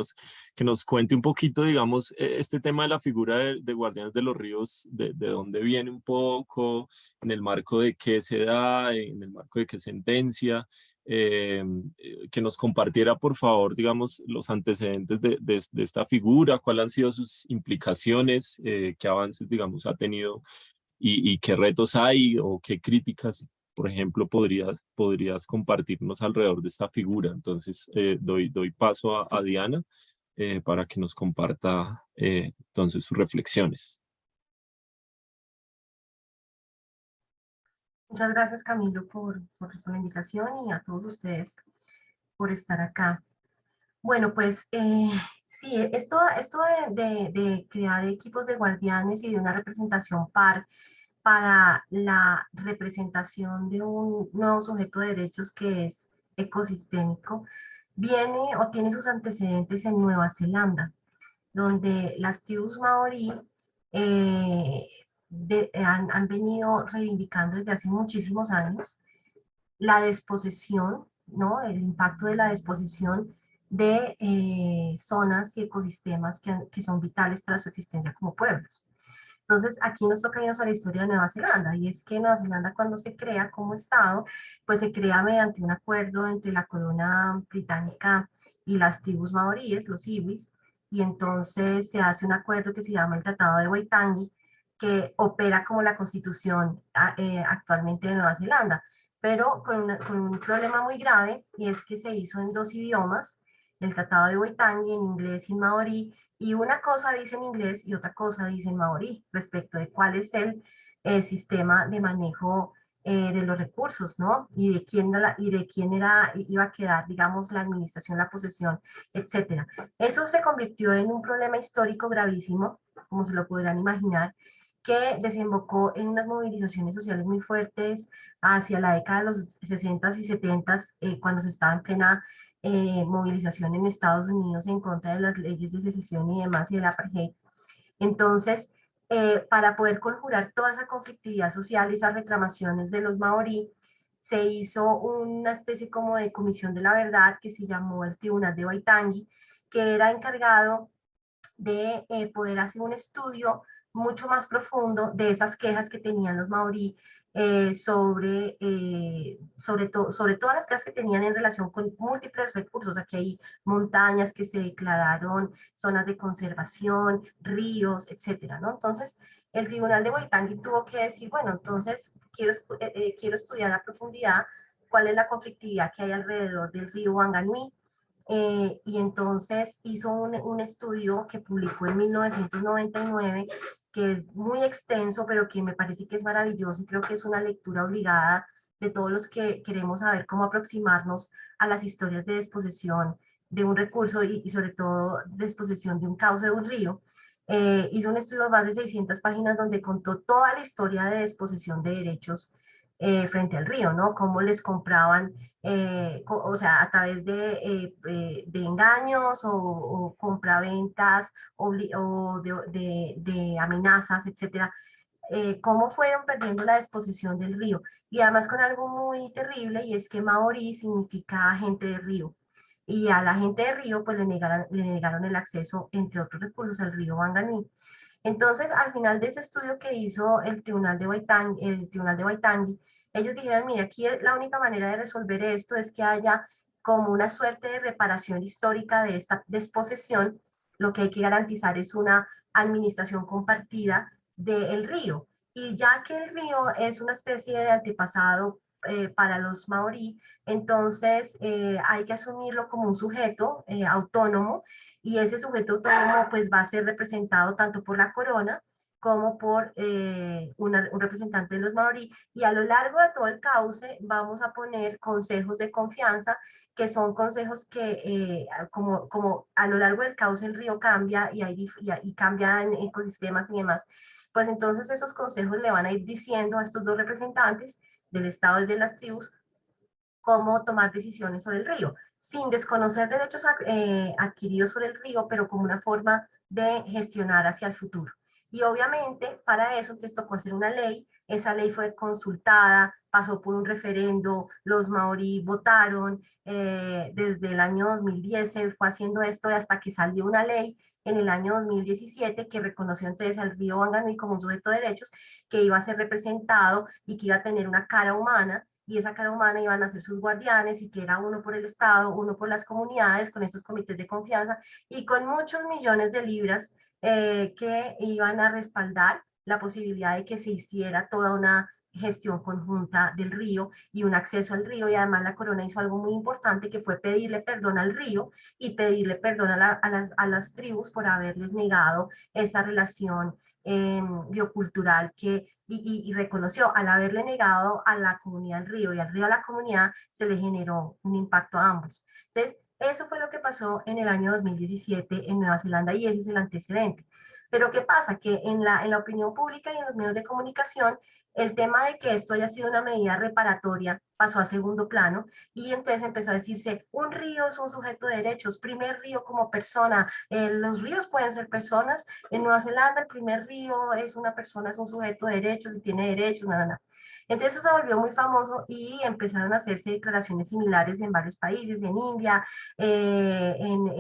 nos cuente un poquito, digamos, este tema de la figura de Guardianes de los Ríos, de dónde viene un poco, en el marco de qué se da, en el marco de qué sentencia, que nos compartiera, por favor, digamos, los antecedentes de esta figura, cuáles han sido sus implicaciones, qué avances, digamos, ha tenido y qué retos hay o qué críticas, por ejemplo, podrías compartirnos alrededor de esta figura. Entonces, doy paso a Diana para que nos comparta entonces sus reflexiones. Muchas gracias, Camilo, por la invitación y a todos ustedes por estar acá. Bueno, pues sí, esto de crear equipos de guardianes y de una representación par para la representación de un nuevo sujeto de derechos que es ecosistémico, viene o tiene sus antecedentes en Nueva Zelanda, donde las tribus maorí han venido reivindicando desde hace muchísimos años la desposesión, ¿no? El impacto de la desposesión de zonas y ecosistemas que son vitales para su existencia como pueblos. Entonces, aquí nos toca irnos a la historia de Nueva Zelanda, y es que Nueva Zelanda, cuando se crea como Estado, pues se crea mediante un acuerdo entre la corona británica y las tribus maoríes, los iwis, y entonces se hace un acuerdo que se llama el Tratado de Waitangi, que opera como la constitución actualmente de Nueva Zelanda, pero con un problema muy grave, y es que se hizo en dos idiomas, el Tratado de Waitangi en inglés y en maorí, y una cosa dice en inglés y otra cosa dice en maorí respecto de cuál es el sistema de manejo de los recursos, ¿no? Y de quién iba a quedar, digamos, la administración, la posesión, etcétera. Eso se convirtió en un problema histórico gravísimo, como se lo podrán imaginar, que desembocó en unas movilizaciones sociales muy fuertes hacia la década de los 60s y 70s, cuando se estaba en plena movilización en Estados Unidos en contra de las leyes de secesión y demás y del apartheid. Entonces, para poder conjurar toda esa conflictividad social y esas reclamaciones de los maorí, se hizo una especie como de comisión de la verdad que se llamó el Tribunal de Waitangi, que era encargado de poder hacer un estudio mucho más profundo de esas quejas que tenían los maorí sobre todas las quejas que tenían en relación con múltiples recursos. Aquí hay montañas que se declararon zonas de conservación, ríos, etcétera, ¿no? Entonces, el Tribunal de Waitangi tuvo que decir, bueno, entonces quiero estudiar a profundidad cuál es la conflictividad que hay alrededor del río Wanganui, y entonces hizo un estudio que publicó en 1999, que es muy extenso, pero que me parece que es maravilloso y creo que es una lectura obligada de todos los que queremos saber cómo aproximarnos a las historias de desposesión de un recurso y sobre todo desposesión de un cauce de un río. Hizo un estudio de más de 600 páginas donde contó toda la historia de desposesión de derechos frente al río, ¿no? Cómo les compraban, o sea, a través de engaños o compraventas o de amenazas, etcétera, cómo fueron perdiendo la disposición del río. Y además con algo muy terrible, y es que maorí significa gente de río. Y a la gente de río, pues le negaron el acceso, entre otros recursos, al río Wanganui. Entonces, al final de ese estudio que hizo el Tribunal de Waitangi, ellos dijeron, mira, aquí la única manera de resolver esto es que haya como una suerte de reparación histórica de esta desposesión. Lo que hay que garantizar es una administración compartida del río. Y ya que el río es una especie de antepasado para los maorí, entonces hay que asumirlo como un sujeto autónomo, y ese sujeto autónomo pues va a ser representado tanto por la corona como por un representante de los maorí, y a lo largo de todo el cauce vamos a poner consejos de confianza, que son consejos que como a lo largo del cauce el río cambia y cambian ecosistemas y demás, pues entonces esos consejos le van a ir diciendo a estos dos representantes del Estado y de las tribus cómo tomar decisiones sobre el río, sin desconocer derechos adquiridos sobre el río, pero como una forma de gestionar hacia el futuro. Y obviamente para eso les tocó hacer una ley. Esa ley fue consultada, pasó por un referendo, los maorí votaron, desde el año 2010 se fue haciendo esto hasta que salió una ley en el año 2017 que reconoció entonces al río Wanganui como un sujeto de derechos que iba a ser representado y que iba a tener una cara humana, y esa cara humana iban a ser sus guardianes, y que era uno por el Estado, uno por las comunidades, con esos comités de confianza, y con muchos millones de libras que iban a respaldar la posibilidad de que se hiciera toda una gestión conjunta del río y un acceso al río. Y además la corona hizo algo muy importante, que fue pedirle perdón al río y pedirle perdón a las tribus por haberles negado esa relación biocultural y reconoció, al haberle negado a la comunidad del río y al río a la comunidad, se le generó un impacto a ambos. Entonces, eso fue lo que pasó en el año 2017 en Nueva Zelanda, y ese es el antecedente. Pero ¿qué pasa? Que en la opinión pública y en los medios de comunicación, el tema de que esto haya sido una medida reparatoria pasó a segundo plano, y entonces empezó a decirse, un río es un sujeto de derechos, primer río como persona, los ríos pueden ser personas, en Nueva Zelanda el primer río es una persona, es un sujeto de derechos y tiene derechos, nada, nada. Entonces eso se volvió muy famoso y empezaron a hacerse declaraciones similares en varios países, en India, en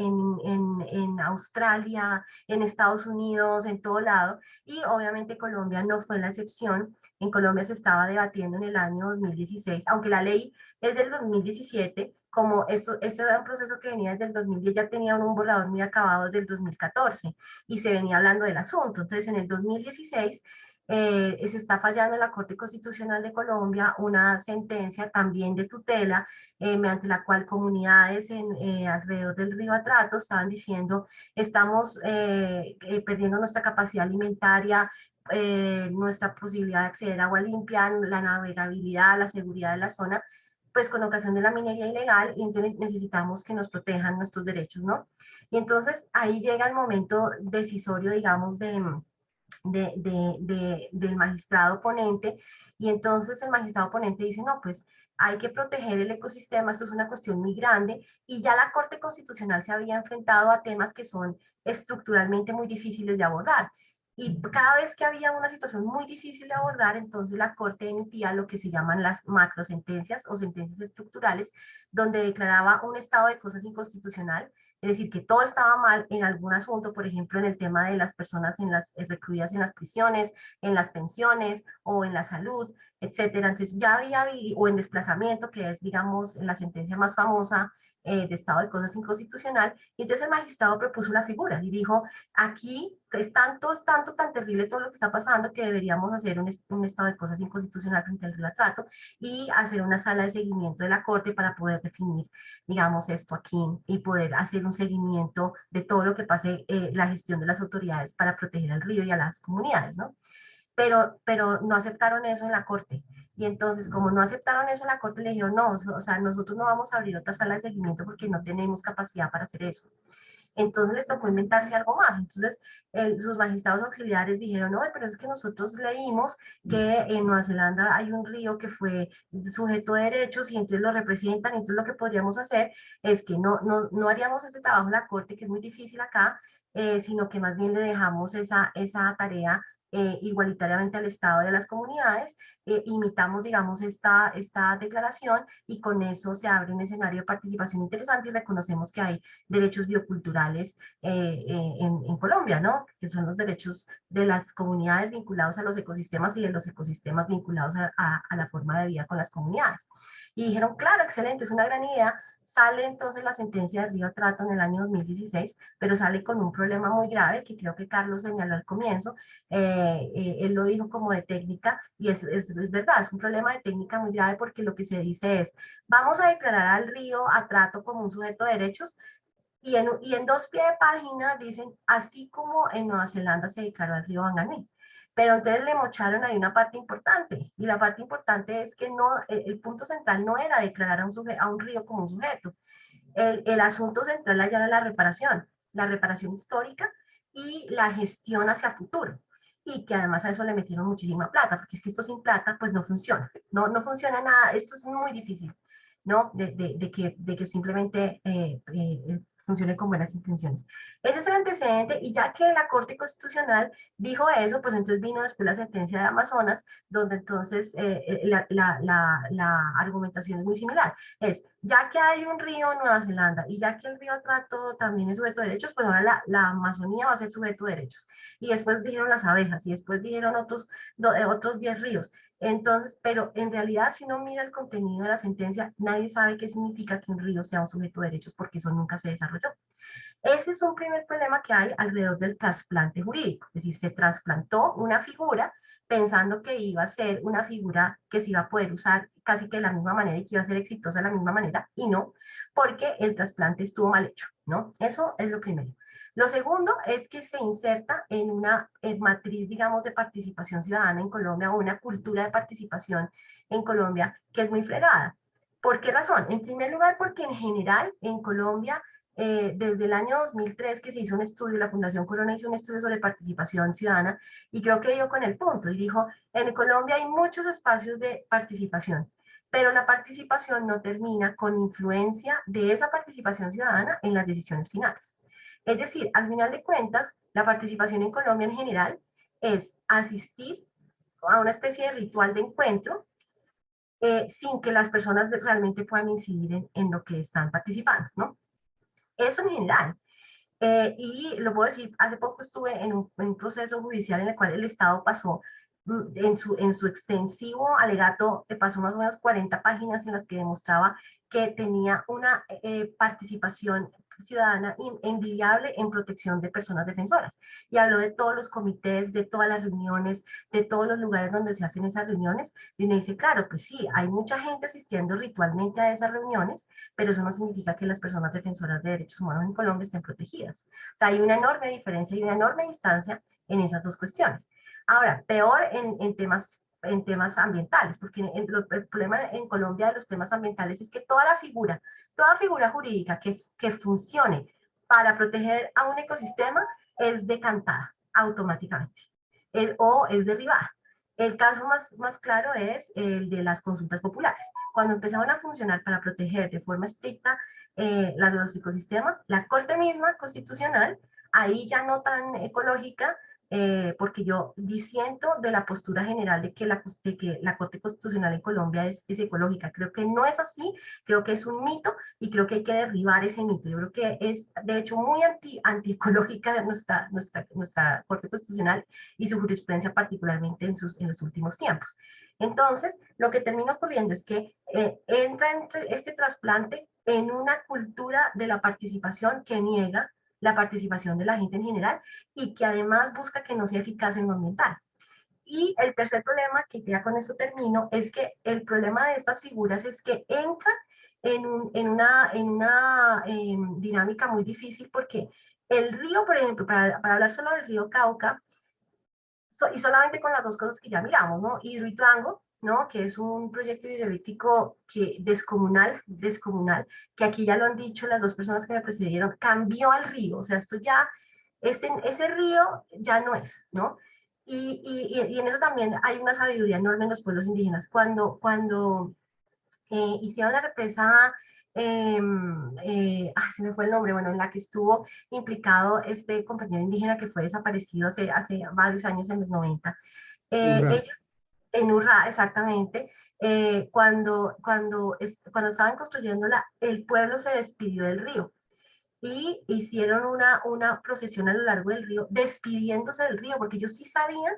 Australia, en Estados Unidos, en todo lado, y obviamente Colombia no fue la excepción. En Colombia se estaba debatiendo en el año 2016, aunque la ley es del 2017, como este era un proceso que venía desde el 2010, ya tenía un borrador muy acabado desde el 2014 y se venía hablando del asunto. Entonces en el 2016 se está fallando en la Corte Constitucional de Colombia una sentencia también de tutela, mediante la cual comunidades alrededor del río Atrato estaban diciendo, estamos perdiendo nuestra capacidad alimentaria, nuestra posibilidad de acceder a agua limpia, la navegabilidad, la seguridad de la zona, pues con ocasión de la minería ilegal, y entonces necesitamos que nos protejan nuestros derechos, ¿no? Y entonces ahí llega el momento decisorio, digamos, del magistrado ponente, y entonces el magistrado ponente dice, no, pues hay que proteger el ecosistema, esto es una cuestión muy grande, y ya la Corte Constitucional se había enfrentado a temas que son estructuralmente muy difíciles de abordar. Y cada vez que había una situación muy difícil de abordar, entonces la Corte emitía lo que se llaman las macrosentencias o sentencias estructurales, donde declaraba un estado de cosas inconstitucional, es decir, que todo estaba mal en algún asunto, por ejemplo, en el tema de las personas recluidas en las prisiones, en las pensiones o en la salud, etcétera. Entonces ya había, o en desplazamiento, que es, digamos, la sentencia más famosa de estado de cosas inconstitucional. Y entonces el magistrado propuso una figura y dijo, aquí es tanto, tan terrible todo lo que está pasando, que deberíamos hacer un estado de cosas inconstitucional frente al río Atrato y hacer una sala de seguimiento de la Corte para poder definir, digamos, esto aquí y poder hacer un seguimiento de todo lo que pase, la gestión de las autoridades para proteger al río y a las comunidades, ¿no? Pero no aceptaron eso en la Corte. Y entonces, como no aceptaron eso en la Corte, le dijeron, no, o sea, nosotros no vamos a abrir otra sala de seguimiento porque no tenemos capacidad para hacer eso. Entonces les tocó inventarse algo más. Entonces sus magistrados auxiliares dijeron, no, pero es que nosotros leímos que en Nueva Zelanda hay un río que fue sujeto de derechos y entonces lo representan, entonces lo que podríamos hacer es que no haríamos ese trabajo en la Corte, que es muy difícil acá, sino que más bien le dejamos esa tarea igualitariamente al Estado y a las comunidades, imitamos, digamos, esta declaración, y con eso se abre un escenario de participación interesante y reconocemos que hay derechos bioculturales en Colombia, ¿no? Que son los derechos de las comunidades vinculados a los ecosistemas y de los ecosistemas vinculados a la forma de vida con las comunidades. Y dijeron, claro, excelente, es una gran idea. Sale entonces la sentencia del río Atrato en el año 2016, pero sale con un problema muy grave que creo que Carlos señaló al comienzo. Él lo dijo como de técnica, y es verdad, es un problema de técnica muy grave, porque lo que se dice es, vamos a declarar al río Atrato como un sujeto de derechos, y en dos pies de página dicen, así como en Nueva Zelanda se declaró al río Wanganui. Pero entonces le mocharon ahí una parte importante, y la parte importante es que no, el punto central no era declarar a un río como un sujeto. El asunto central allá era la reparación histórica y la gestión hacia futuro. Y que además a eso le metieron muchísima plata, porque es que esto sin plata pues no funciona, no funciona nada, esto es muy difícil, ¿no? De que simplemente funcione con buenas intenciones. Ese es el antecedente, y ya que la Corte Constitucional dijo eso, pues entonces vino después la sentencia de Amazonas, donde entonces la argumentación es muy similar. Es, ya que hay un río en Nueva Zelanda y ya que el río Atrato también es sujeto de derechos, pues ahora la Amazonía va a ser sujeto de derechos. Y después dijeron las abejas, y después dijeron otros 10 ríos. Entonces, pero en realidad si uno mira el contenido de la sentencia, nadie sabe qué significa que un río sea un sujeto de derechos porque eso nunca se desarrolló. Ese es un primer problema que hay alrededor del trasplante jurídico, es decir, se trasplantó una figura pensando que iba a ser una figura que se iba a poder usar casi que de la misma manera y que iba a ser exitosa de la misma manera, y no, porque el trasplante estuvo mal hecho, ¿no? Eso es lo primero. Lo segundo es que se inserta en una matriz, digamos, de participación ciudadana en Colombia, o una cultura de participación en Colombia que es muy fregada. ¿Por qué razón? En primer lugar, porque en general en Colombia desde el año 2003 que se hizo un estudio, la Fundación Corona hizo un estudio sobre participación ciudadana y creo que dio con el punto y dijo, en Colombia hay muchos espacios de participación, pero la participación no termina con influencia de esa participación ciudadana en las decisiones finales. Es decir, al final de cuentas, la participación en Colombia en general es asistir a una especie de ritual de encuentro sin que las personas realmente puedan incidir en lo que están participando, ¿no? Eso en general. Y lo puedo decir, hace poco estuve en un proceso judicial en el cual el Estado pasó, en su extensivo alegato, pasó más o menos 40 páginas en las que demostraba que tenía una participación ciudadana envidiable en protección de personas defensoras. Y habló de todos los comités, de todas las reuniones, de todos los lugares donde se hacen esas reuniones. Y me dice, claro, pues sí, hay mucha gente asistiendo ritualmente a esas reuniones, pero eso no significa que las personas defensoras de derechos humanos en Colombia estén protegidas. O sea, hay una enorme diferencia y una enorme distancia en esas dos cuestiones. Ahora, peor en temas ambientales, porque el problema en Colombia de los temas ambientales es que toda figura jurídica que funcione para proteger a un ecosistema es decantada automáticamente o es derribada. El caso más claro es el de las consultas populares. Cuando empezaron a funcionar para proteger de forma estricta los ecosistemas, la Corte misma constitucional, ahí ya no tan ecológica, porque yo disiento de la postura general de que la Corte Constitucional en Colombia es ecológica. Creo que no es así, creo que es un mito y creo que hay que derribar ese mito. Yo creo que es, de hecho, muy antiecológica de nuestra Corte Constitucional y su jurisprudencia particularmente en los últimos tiempos. Entonces, lo que termina ocurriendo es que entra este trasplante en una cultura de la participación que niega la participación de la gente en general y que además busca que no sea eficaz en lo ambiental. Y el tercer problema, que ya con esto termino, es que el problema de estas figuras es que entran en una dinámica muy difícil porque el río, por ejemplo, para hablar solo del río Cauca, y solamente con las dos cosas que ya miramos, ¿no? Hidroituango, ¿no? Que es un proyecto hidroeléctrico descomunal, que aquí ya lo han dicho las dos personas que me precedieron, cambió al río, o sea, esto ya, ese río ya no es, ¿no? Y en eso también hay una sabiduría enorme en los pueblos indígenas. Cuando hicieron la represa, se me fue el nombre, bueno, en la que estuvo implicado este compañero indígena que fue desaparecido hace varios años, en los 90. Ellos, en Urra, exactamente, cuando estaban construyéndola, el pueblo se despidió del río y hicieron una procesión a lo largo del río, despidiéndose del río, porque ellos sí sabían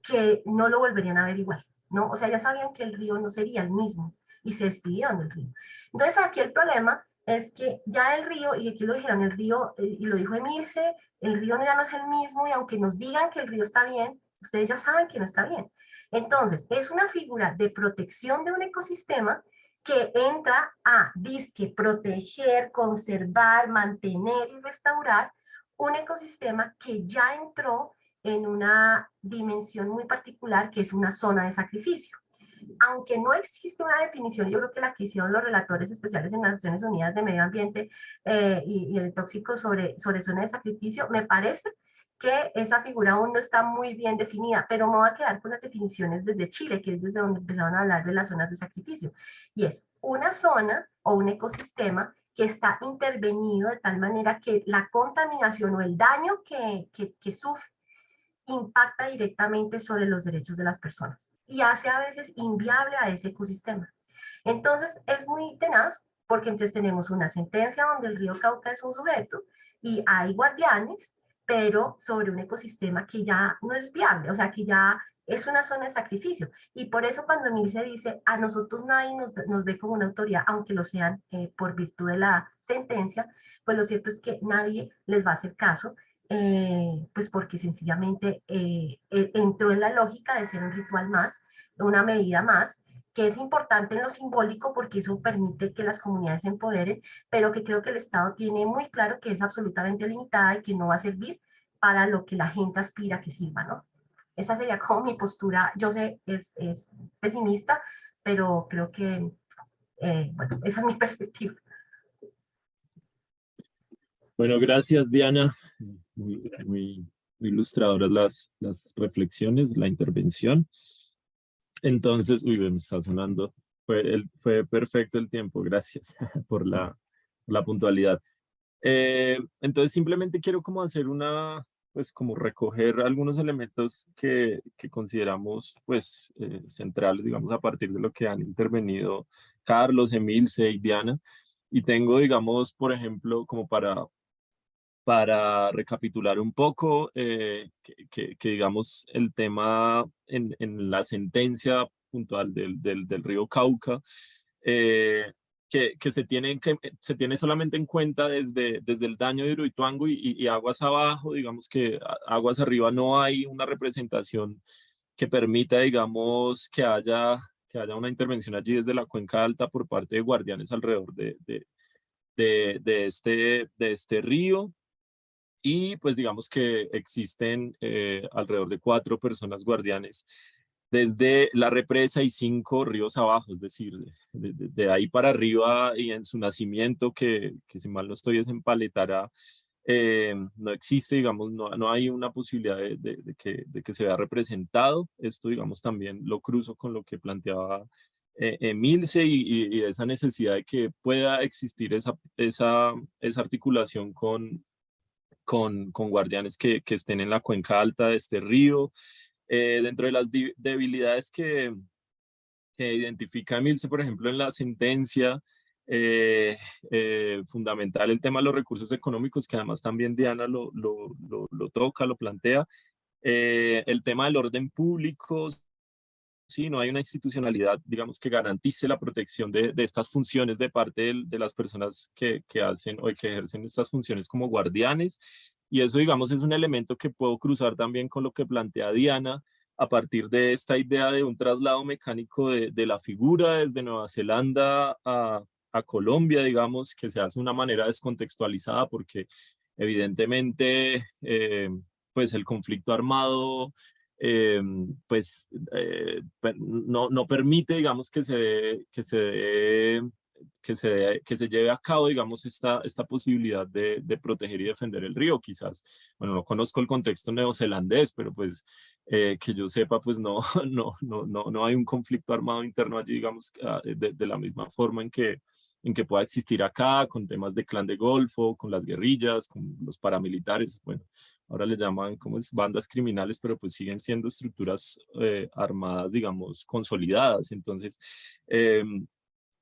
que no lo volverían a ver igual, ¿no? O sea, ya sabían que el río no sería el mismo y se despidieron del río. Entonces aquí el problema es que ya el río, y aquí lo dijeron, el río, y lo dijo Emilce, el río ya no es el mismo y aunque nos digan que el río está bien, ustedes ya saben que no está bien. Entonces, es una figura de protección de un ecosistema que entra a disque proteger, conservar, mantener y restaurar un ecosistema que ya entró en una dimensión muy particular que es una zona de sacrificio. Aunque no existe una definición, yo creo que la que hicieron los relatores especiales en las Naciones Unidas de Medio Ambiente y el tóxico sobre zona de sacrificio, me parece que esa figura aún no está muy bien definida, pero me voy a quedar con las definiciones desde Chile, que es desde donde empezaron a hablar de las zonas de sacrificio. Y es una zona o un ecosistema que está intervenido de tal manera que la contaminación o el daño que sufre impacta directamente sobre los derechos de las personas y hace a veces inviable a ese ecosistema. Entonces es muy tenaz porque entonces tenemos una sentencia donde el río Cauca es un sujeto y hay guardianes pero sobre un ecosistema que ya no es viable, o sea, que ya es una zona de sacrificio. Y por eso cuando Emilce dice, a nosotros nadie nos ve como una autoridad, aunque lo sean por virtud de la sentencia, pues lo cierto es que nadie les va a hacer caso, pues porque sencillamente entró en la lógica de ser un ritual más, una medida más, que es importante en lo simbólico porque eso permite que las comunidades se empoderen, pero que creo que el Estado tiene muy claro que es absolutamente limitada y que no va a servir para lo que la gente aspira que sirva, ¿no? Esa sería como mi postura. Yo sé, es pesimista, pero creo que, bueno, esa es mi perspectiva. Bueno, gracias Diana. Muy ilustradoras las reflexiones, la intervención. Entonces, uy, me está sonando. Fue perfecto el tiempo, gracias por la puntualidad. Entonces simplemente quiero como hacer pues como recoger algunos elementos que consideramos pues centrales, digamos, a partir de lo que han intervenido Carlos, Emilce y Diana. Y tengo, digamos, por ejemplo, como para recapitular un poco, que digamos el tema en la sentencia puntual del río Cauca, eh, que se tiene solamente en cuenta desde el daño de Hidroituango y aguas abajo, digamos que aguas arriba no hay una representación que permita, digamos, que haya una intervención allí desde la cuenca alta por parte de guardianes alrededor de este río. Y pues digamos que existen alrededor de 4 personas guardianes desde la represa y 5 ríos abajo, es decir, de ahí para arriba y en su nacimiento, que si mal no estoy es en Paletara, no existe, digamos, no hay una posibilidad de que se vea representado. Esto, digamos, también lo cruzo con lo que planteaba Emilce y de esa necesidad de que pueda existir esa articulación con guardianes que estén en la cuenca alta de este río. Dentro de las debilidades que identifica Emilce, por ejemplo, en la sentencia, fundamental el tema de los recursos económicos, que además también Diana lo toca, lo plantea. El tema del orden público, sí, no hay una institucionalidad, digamos, que garantice la protección de estas funciones de parte de las personas que hacen o que ejercen estas funciones como guardianes. Y eso, digamos, es un elemento que puedo cruzar también con lo que plantea Diana a partir de esta idea de un traslado mecánico de la figura desde Nueva Zelanda a Colombia, digamos, que se hace de una manera descontextualizada porque evidentemente, pues el conflicto armado pues no permite, digamos, que se lleve a cabo, digamos, esta posibilidad de proteger y defender el río, quizás. Bueno, no conozco el contexto neozelandés, pero pues que yo sepa, pues no hay un conflicto armado interno allí, digamos, de la misma forma en que pueda existir acá, con temas de clan de Golfo, con las guerrillas, con los paramilitares, bueno, ahora le llaman como es bandas criminales, pero pues siguen siendo estructuras armadas, digamos, consolidadas. Entonces,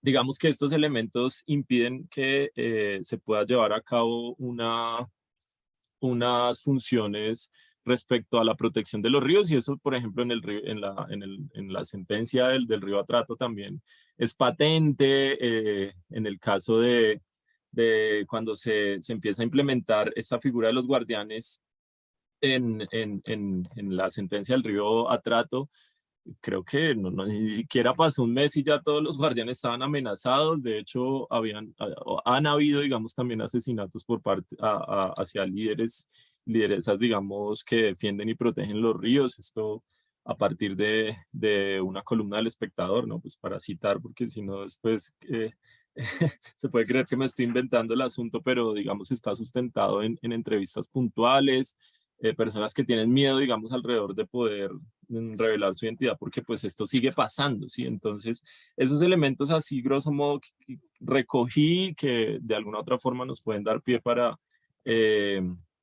digamos que estos elementos impiden que se pueda llevar a cabo unas funciones respecto a la protección de los ríos y eso, por ejemplo, en la sentencia del río Atrato también es patente en el caso de cuando se empieza a implementar esta figura de los guardianes en la sentencia del río Atrato. Creo que ni siquiera pasó un mes y ya todos los guardianes estaban amenazados. De hecho, han habido, digamos, también asesinatos por parte hacia lideresas, digamos, que defienden y protegen los ríos. Esto a partir de una columna del Espectador, ¿no? Pues para citar, porque si no después se puede creer que me estoy inventando el asunto, pero digamos está sustentado en entrevistas puntuales, personas que tienen miedo, digamos, alrededor de poder revelar su identidad, porque pues esto sigue pasando, ¿sí? Entonces, esos elementos así, grosso modo, que recogí que de alguna otra forma nos pueden dar pie para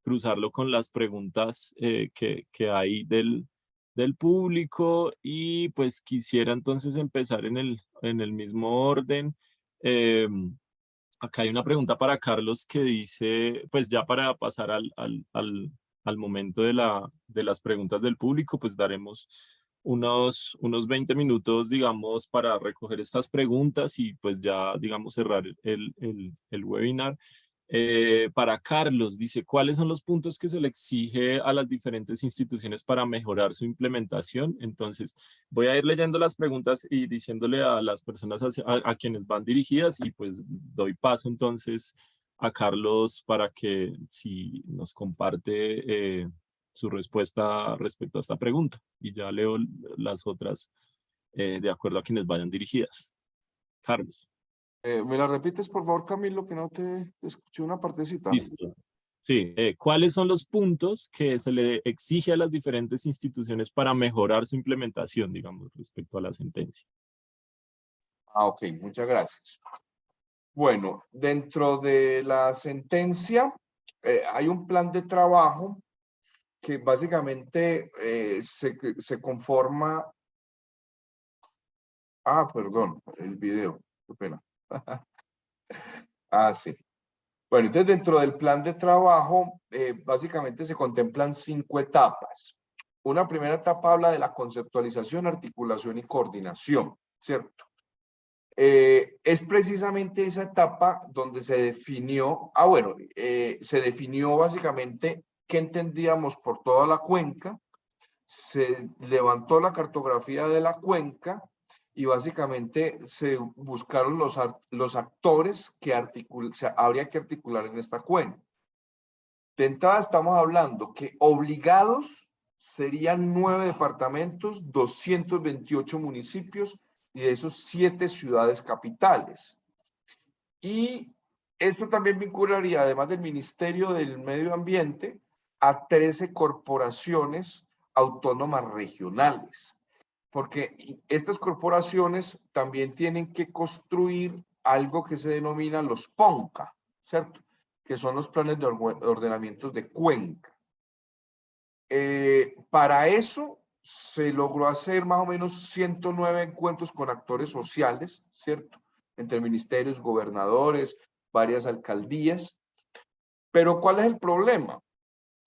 cruzarlo con las preguntas que hay del público y pues quisiera entonces empezar en el mismo orden. Acá hay una pregunta para Carlos que dice, pues ya para pasar al momento de las preguntas del público, pues daremos unos 20 minutos, digamos, para recoger estas preguntas y pues ya, digamos, cerrar el webinar. Para Carlos, dice, ¿cuáles son los puntos que se le exige a las diferentes instituciones para mejorar su implementación? Entonces, voy a ir leyendo las preguntas y diciéndole a las personas a quienes van dirigidas y pues doy paso entonces a Carlos para que si nos comparte su respuesta respecto a esta pregunta y ya leo las otras de acuerdo a quienes vayan dirigidas. Carlos. ¿Me la repites, por favor, Camilo, que no te escuché una partecita? Listo. Sí, ¿cuáles son los puntos que se le exige a las diferentes instituciones para mejorar su implementación, digamos, respecto a la sentencia? Ah, ok, muchas gracias. Bueno, dentro de la sentencia hay un plan de trabajo que básicamente se conforma... Ah, perdón, el video, qué pena. Ah, sí. Bueno, entonces dentro del plan de trabajo, básicamente se contemplan 5 etapas. Una primera etapa habla de la conceptualización, articulación y coordinación, ¿cierto? Es precisamente esa etapa donde se definió, se definió básicamente qué entendíamos por toda la cuenca, se levantó la cartografía de la cuenca y básicamente se buscaron los actores que habría que articular en esta cuenca. De entrada estamos hablando que obligados serían 9 departamentos, 228 municipios y de esos 7 ciudades capitales. Y esto también vincularía, además del Ministerio del Medio Ambiente, a 13 corporaciones autónomas regionales. Porque estas corporaciones también tienen que construir algo que se denomina los PONCA, ¿cierto? Que son los planes de ordenamiento de cuenca. Para eso se logró hacer más o menos 109 encuentros con actores sociales, ¿cierto? Entre ministerios, gobernadores, varias alcaldías. Pero ¿cuál es el problema?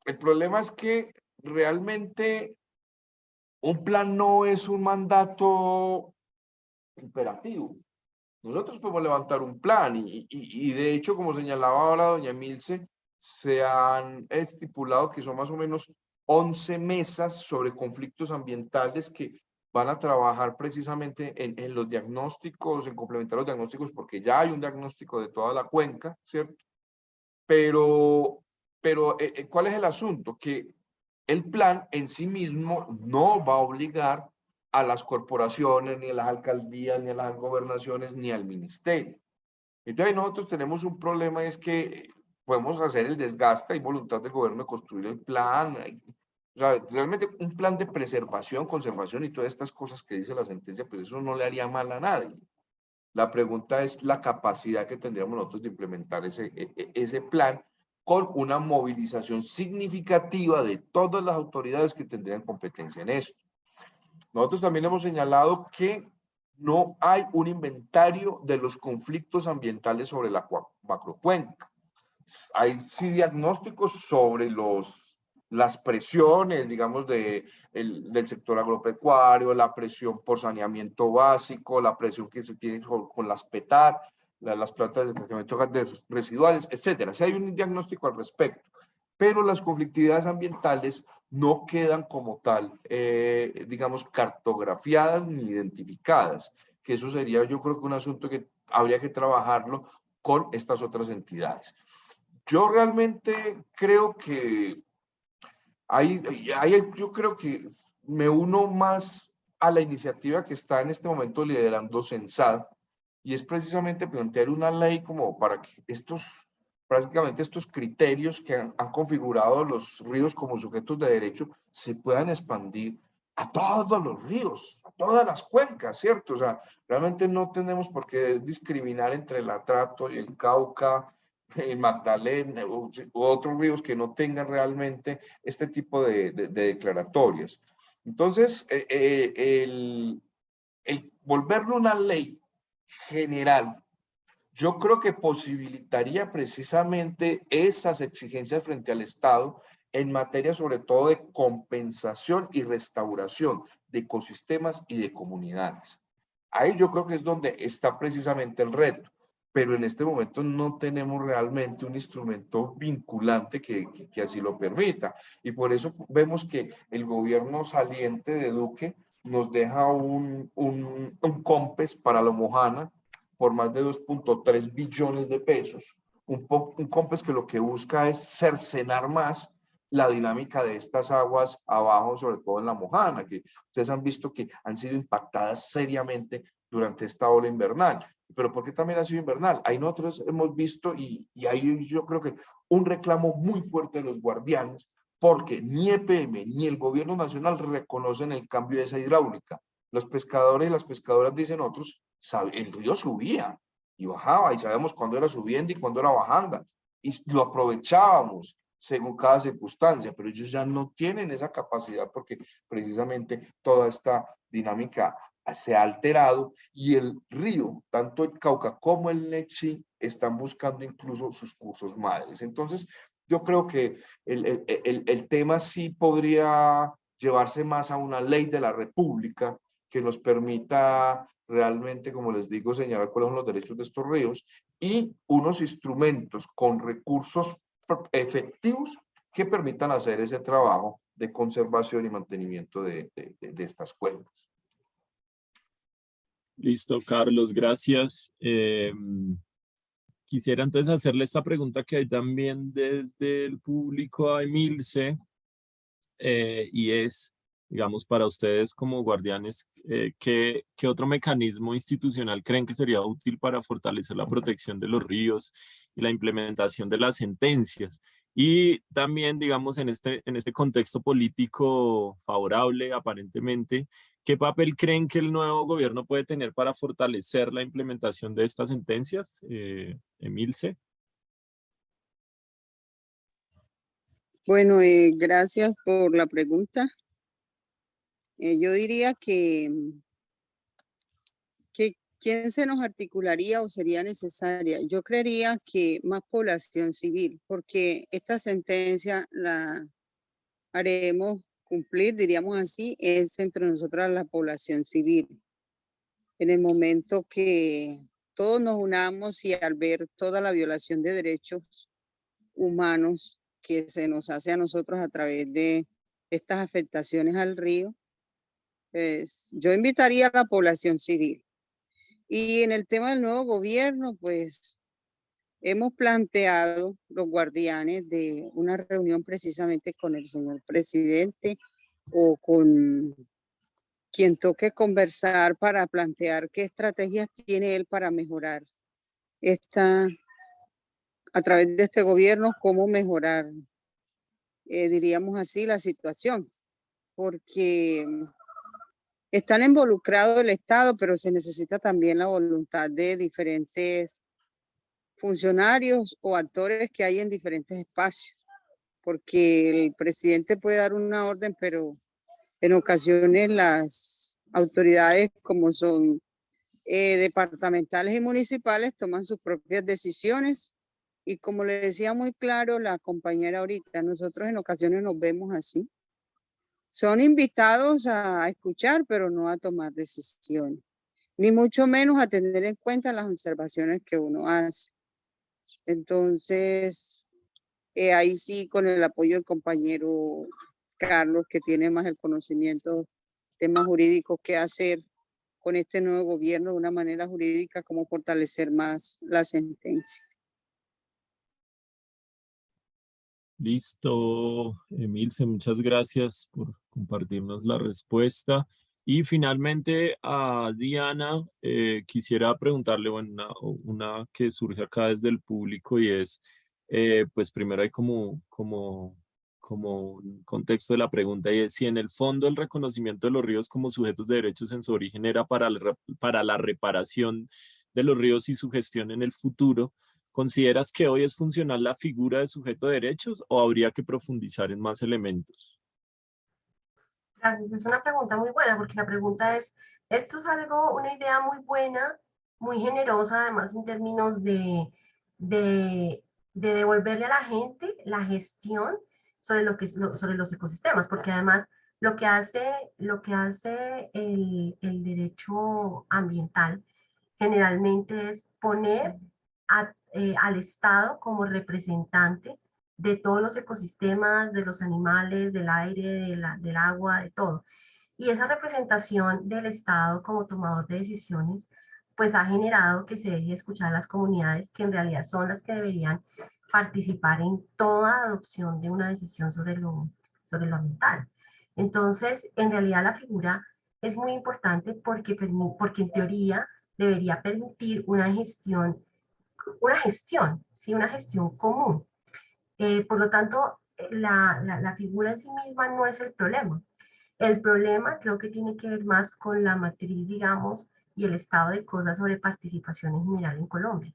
El problema es que realmente un plan no es un mandato imperativo. Nosotros podemos levantar un plan y de hecho, como señalaba ahora doña Milce, se han estipulado que son más o menos 11 mesas sobre conflictos ambientales que van a trabajar precisamente en los diagnósticos, en complementar los diagnósticos, porque ya hay un diagnóstico de toda la cuenca, ¿cierto? Pero ¿cuál es el asunto? Que el plan en sí mismo no va a obligar a las corporaciones, ni a las alcaldías, ni a las gobernaciones, ni al ministerio. Entonces nosotros tenemos un problema, es que podemos hacer el desgaste y voluntad del gobierno de construir el plan. O sea, realmente un plan de preservación, conservación y todas estas cosas que dice la sentencia, pues eso no le haría mal a nadie. La pregunta es la capacidad que tendríamos nosotros de implementar ese plan con una movilización significativa de todas las autoridades que tendrían competencia en eso. Nosotros también hemos señalado que no hay un inventario de los conflictos ambientales sobre la macrocuenca. Hay sí diagnósticos sobre las presiones, digamos, del sector agropecuario, la presión por saneamiento básico, la presión que se tiene con las PETAR, las plantas de tratamiento residuales, etcétera. Sí hay un diagnóstico al respecto, pero las conflictividades ambientales no quedan como tal, digamos, cartografiadas ni identificadas, que eso sería, yo creo que un asunto que habría que trabajarlo con estas otras entidades. Yo realmente creo que yo creo que me uno más a la iniciativa que está en este momento liderando Sensad, y es precisamente plantear una ley como para que prácticamente estos criterios que han configurado los ríos como sujetos de derecho se puedan expandir a todos los ríos, a todas las cuencas, ¿cierto? O sea, realmente no tenemos por qué discriminar entre el Atrato y el Cauca, el Magdalena u otros ríos que no tengan realmente este tipo de declaratorias. Entonces, el volverlo una ley general, yo creo que posibilitaría precisamente esas exigencias frente al Estado en materia sobre todo de compensación y restauración de ecosistemas y de comunidades. Ahí yo creo que es donde está precisamente el reto, pero en este momento no tenemos realmente un instrumento vinculante que así lo permita. Y por eso vemos que el gobierno saliente de Duque nos deja un COMPES para la Mojana por más de 2.3 billones de pesos. Un COMPES que lo que busca es cercenar más la dinámica de estas aguas abajo, sobre todo en la Mojana, que ustedes han visto que han sido impactadas seriamente durante esta ola invernal. Pero ¿por qué también ha sido invernal? Ahí nosotros hemos visto, y ahí yo creo que un reclamo muy fuerte de los guardianes, porque ni EPM ni el gobierno nacional reconocen el cambio de esa hidráulica. Los pescadores y las pescadoras dicen otros, el río subía y bajaba, y sabemos cuándo era subiendo y cuándo era bajando, y lo aprovechábamos según cada circunstancia, pero ellos ya no tienen esa capacidad porque precisamente toda esta dinámica se ha alterado y el río, tanto el Cauca como el Nechí, están buscando incluso sus cursos madres. Entonces, yo creo que el tema sí podría llevarse más a una ley de la República que nos permita realmente, como les digo, señalar cuáles son los derechos de estos ríos y unos instrumentos con recursos efectivos que permitan hacer ese trabajo de conservación y mantenimiento de estas cuencas. Listo, Carlos, gracias. Quisiera entonces hacerle esta pregunta que hay también desde el público a Emilce, y es, digamos, para ustedes como guardianes, ¿qué otro mecanismo institucional creen que sería útil para fortalecer la protección de los ríos y la implementación de las sentencias? Y también, digamos, en este contexto político favorable, aparentemente, ¿qué papel creen que el nuevo gobierno puede tener para fortalecer la implementación de estas sentencias? Emilce. Bueno, gracias por la pregunta. Yo diría que ¿quién se nos articularía o sería necesaria? Yo creería que más población civil, porque esta sentencia la haremos cumplir, diríamos así, es entre nosotras la población civil. En el momento que todos nos unamos y al ver toda la violación de derechos humanos que se nos hace a nosotros a través de estas afectaciones al río, pues yo invitaría a la población civil. Y en el tema del nuevo gobierno, pues hemos planteado los guardianes de una reunión precisamente con el señor presidente o con quien toque conversar para plantear qué estrategias tiene él para mejorar a través de este gobierno, cómo mejorar, diríamos así, la situación, porque están involucrados el Estado, pero se necesita también la voluntad de diferentes funcionarios o actores que hay en diferentes espacios, porque el presidente puede dar una orden, pero en ocasiones las autoridades, como son departamentales y municipales, toman sus propias decisiones. Y como le decía muy claro la compañera ahorita, nosotros en ocasiones nos vemos así. Son invitados a escuchar, pero no a tomar decisiones, ni mucho menos a tener en cuenta las observaciones que uno hace. Entonces, ahí sí, con el apoyo del compañero Carlos, que tiene más el conocimiento, temas jurídicos, qué hacer con este nuevo gobierno de una manera jurídica, cómo fortalecer más la sentencia. Listo, Emilce, muchas gracias por compartirnos la respuesta. Y finalmente a Diana, quisiera preguntarle, bueno, una que surge acá desde el público y es, pues primero hay como un contexto de la pregunta y es si en el fondo el reconocimiento de los ríos como sujetos de derechos en su origen era para la reparación de los ríos y su gestión en el futuro. ¿Consideras que hoy es funcional la figura de sujeto de derechos o habría que profundizar en más elementos? Gracias, es una pregunta muy buena porque la pregunta es, esto es algo, una idea muy buena, muy generosa además en términos de devolverle a la gente la gestión sobre los ecosistemas, porque además lo que hace el derecho ambiental generalmente es poner al Estado como representante de todos los ecosistemas, de los animales, del aire, del agua, de todo. Y esa representación del Estado como tomador de decisiones, pues ha generado que se deje de escuchar a las comunidades, que en realidad son las que deberían participar en toda adopción de una decisión sobre lo ambiental. Entonces, en realidad la figura es muy importante porque en teoría debería permitir una gestión, ¿sí? Una gestión común. Por lo tanto, la figura en sí misma no es el problema. El problema creo que tiene que ver más con la matriz, digamos, y el estado de cosas sobre participación en general en Colombia.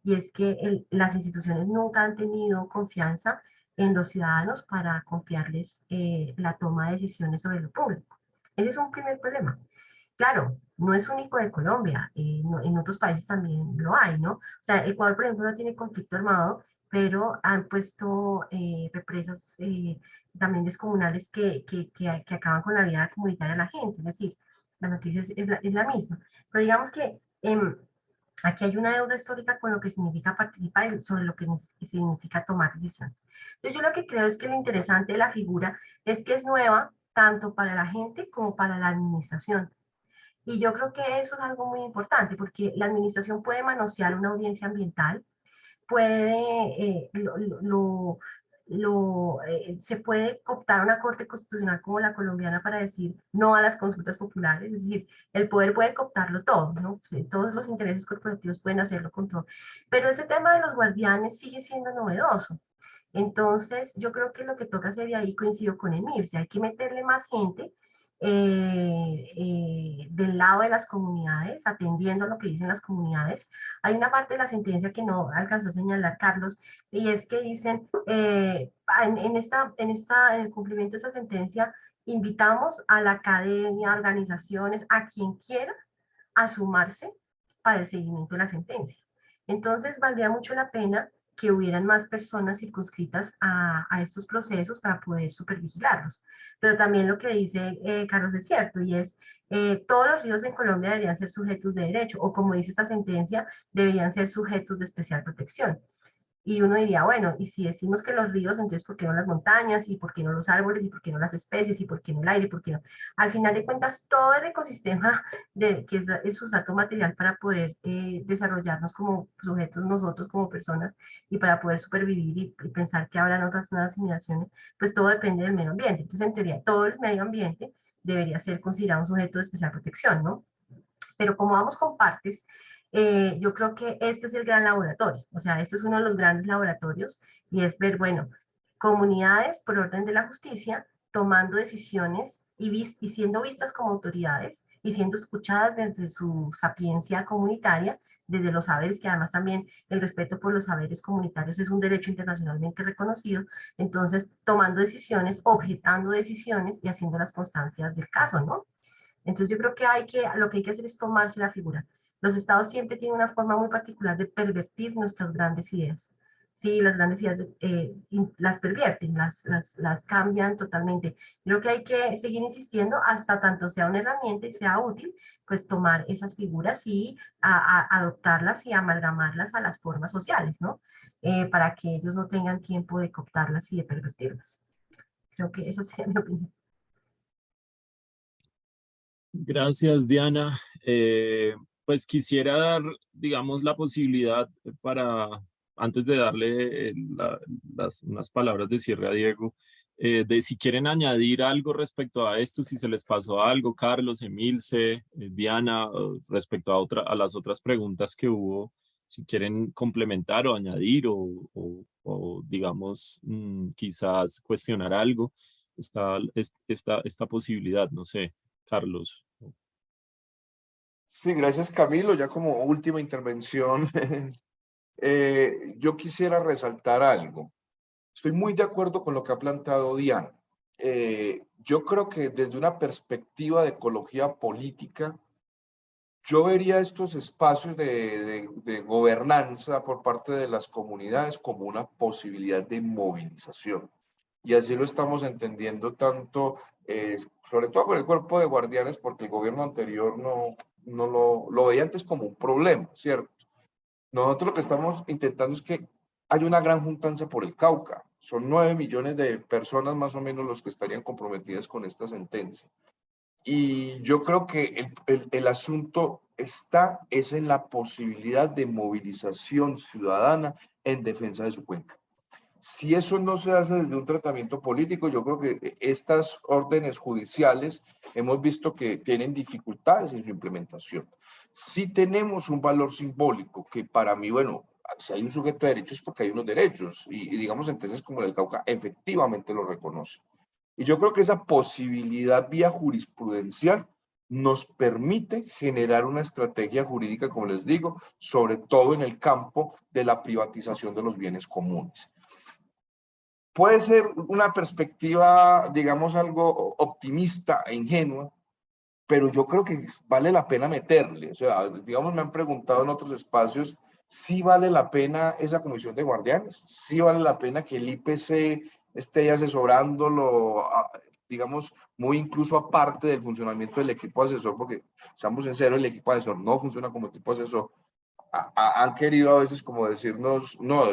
Y es que las instituciones nunca han tenido confianza en los ciudadanos para confiarles la toma de decisiones sobre lo público. Ese es un primer problema. Claro, no es único de Colombia, en otros países también lo hay, ¿no? O sea, Ecuador, por ejemplo, no tiene conflicto armado, pero han puesto represas también descomunales que acaban con la vida comunitaria de la gente, es decir, la noticia es la misma. Pero digamos que aquí hay una deuda histórica con lo que significa participar y sobre lo que significa tomar decisiones. Entonces yo lo que creo es que lo interesante de la figura es que es nueva tanto para la gente como para la administración. Y yo creo que eso es algo muy importante porque la administración puede manosear una audiencia ambiental, puede, se puede cooptar una corte constitucional como la colombiana para decir no a las consultas populares, es decir, el poder puede cooptarlo todo, ¿no? Pues, todos los intereses corporativos pueden hacerlo con todo, pero este tema de los guardianes sigue siendo novedoso. Entonces, yo creo que lo que toca hacer, y ahí coincido con Emir, si hay que meterle más gente del lado de las comunidades, atendiendo a lo que dicen las comunidades. Hay una parte de la sentencia que no alcanzó a señalar Carlos, y es que dicen, en el cumplimiento de esta sentencia, invitamos a la academia, organizaciones, a quien quiera, a sumarse para el seguimiento de la sentencia. Entonces, valdría mucho la pena que hubieran más personas circunscritas a estos procesos para poder supervigilarlos. Pero también lo que dice Carlos es cierto, y es todos los ríos en Colombia deberían ser sujetos de derecho, o como dice esta sentencia, deberían ser sujetos de especial protección. Y uno diría, bueno, y si decimos que los ríos, entonces ¿por qué no las montañas? ¿Y por qué no los árboles? ¿Y por qué no las especies? ¿Y por qué no el aire? ¿Por qué no? Al final de cuentas, todo el ecosistema que es el sustrato material para poder desarrollarnos como sujetos nosotros, como personas, y para poder supervivir y pensar que habrán otras nuevas generaciones, pues todo depende del medio ambiente. Entonces, en teoría, todo el medio ambiente debería ser considerado un sujeto de especial protección, ¿no? Pero como vamos con partes, yo creo que este es el gran laboratorio, o sea, este es uno de los grandes laboratorios y es ver, bueno, comunidades por orden de la justicia tomando decisiones y siendo vistas como autoridades y siendo escuchadas desde su sapiencia comunitaria, desde los saberes, que además también el respeto por los saberes comunitarios es un derecho internacionalmente reconocido, entonces tomando decisiones, objetando decisiones y haciendo las constancias del caso, ¿no? Entonces yo creo que lo que hay que hacer es tomarse la figura. Los estados siempre tienen una forma muy particular de pervertir nuestras grandes ideas. Sí, las grandes ideas las pervierten, las cambian totalmente. Creo que hay que seguir insistiendo hasta tanto sea una herramienta y sea útil, pues tomar esas figuras y adoptarlas y amalgamarlas a las formas sociales, ¿no? Para que ellos no tengan tiempo de cooptarlas y de pervertirlas. Creo que esa sería mi opinión. Gracias, Diana. Pues quisiera dar, digamos, la posibilidad para, antes de darle unas palabras de cierre a Diego, de si quieren añadir algo respecto a esto, si se les pasó algo, Carlos, Emilce, Diana, respecto a las otras preguntas que hubo, si quieren complementar o añadir o digamos, quizás cuestionar algo, esta posibilidad, no sé. Carlos. Sí, gracias Camilo. Ya como última intervención, yo quisiera resaltar algo. Estoy muy de acuerdo con lo que ha planteado Diana. Yo creo que desde una perspectiva de ecología política, yo vería estos espacios de gobernanza por parte de las comunidades como una posibilidad de movilización. y así lo estamos entendiendo tanto, sobre todo con el cuerpo de guardianes, porque el gobierno anterior no lo veía antes como un problema, ¿cierto? Nosotros lo que estamos intentando es que hay una gran juntanza por el Cauca. Son 9 millones de personas más o menos los que estarían comprometidas con esta sentencia. Y yo creo que el asunto es en la posibilidad de movilización ciudadana en defensa de su cuenca. Si eso no se hace desde un tratamiento político, yo creo que estas órdenes judiciales hemos visto que tienen dificultades en su implementación. Si tenemos un valor simbólico que para mí, bueno, si hay un sujeto de derechos porque hay unos derechos y digamos sentencias como la del Cauca efectivamente lo reconoce. Y yo creo que esa posibilidad vía jurisprudencial nos permite generar una estrategia jurídica, como les digo, sobre todo en el campo de la privatización de los bienes comunes. Puede ser una perspectiva, digamos, algo optimista e ingenua, pero yo creo que vale la pena meterle. O sea, digamos, me han preguntado en otros espacios si vale la pena esa comisión de guardianes, si vale la pena que el IPC esté asesorándolo, digamos, muy incluso aparte del funcionamiento del equipo asesor, porque, seamos sinceros, el equipo asesor no funciona como equipo asesor. Han querido a veces como decirnos, no,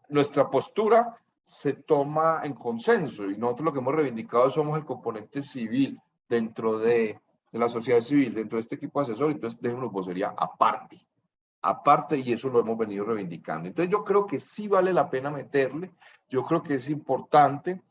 nuestra postura se toma en consenso y nosotros lo que hemos reivindicado somos el componente civil dentro de la sociedad civil, dentro de este equipo asesor, entonces déjenos vocería aparte y eso lo hemos venido reivindicando. Entonces yo creo que sí vale la pena meterle, yo creo que es importante,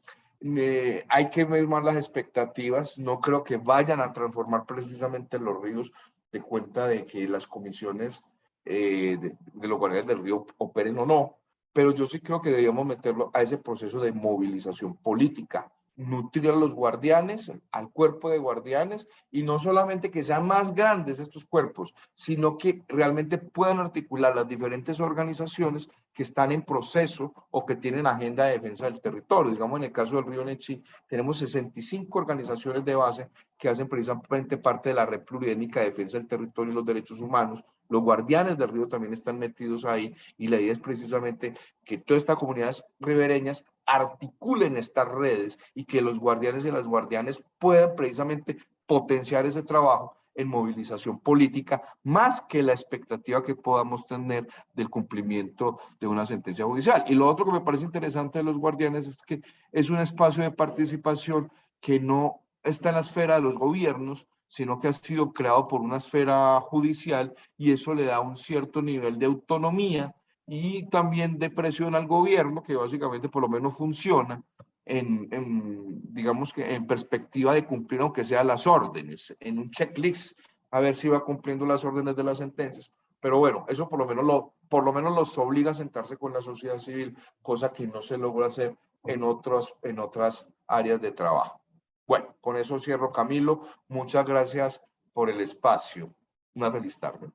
hay que ver más las expectativas, no creo que vayan a transformar precisamente los ríos de cuenta de que las comisiones de los guardianes del río operen o no, pero yo sí creo que debíamos meterlo a ese proceso de movilización política, nutrir a los guardianes, al cuerpo de guardianes, y no solamente que sean más grandes estos cuerpos, sino que realmente puedan articular las diferentes organizaciones que están en proceso o que tienen agenda de defensa del territorio. Digamos, en el caso del río Nechí, tenemos 65 organizaciones de base que hacen precisamente parte de la red pluriétnica de defensa del territorio y los derechos humanos. Los guardianes del río también están metidos ahí y la idea es precisamente que todas estas comunidades ribereñas articulen estas redes y que los guardianes y las guardianes puedan precisamente potenciar ese trabajo en movilización política, más que la expectativa que podamos tener del cumplimiento de una sentencia judicial. Y lo otro que me parece interesante de los guardianes es que es un espacio de participación que no está en la esfera de los gobiernos, sino que ha sido creado por una esfera judicial y eso le da un cierto nivel de autonomía y también de presión al gobierno, que básicamente por lo menos funciona digamos que en perspectiva de cumplir aunque sea las órdenes, en un checklist, a ver si va cumpliendo las órdenes de las sentencias. Pero bueno, eso por lo menos los obliga a sentarse con la sociedad civil, cosa que no se logra hacer en otras áreas de trabajo. Bueno, con eso cierro, Camilo. Muchas gracias por el espacio. Una feliz tarde.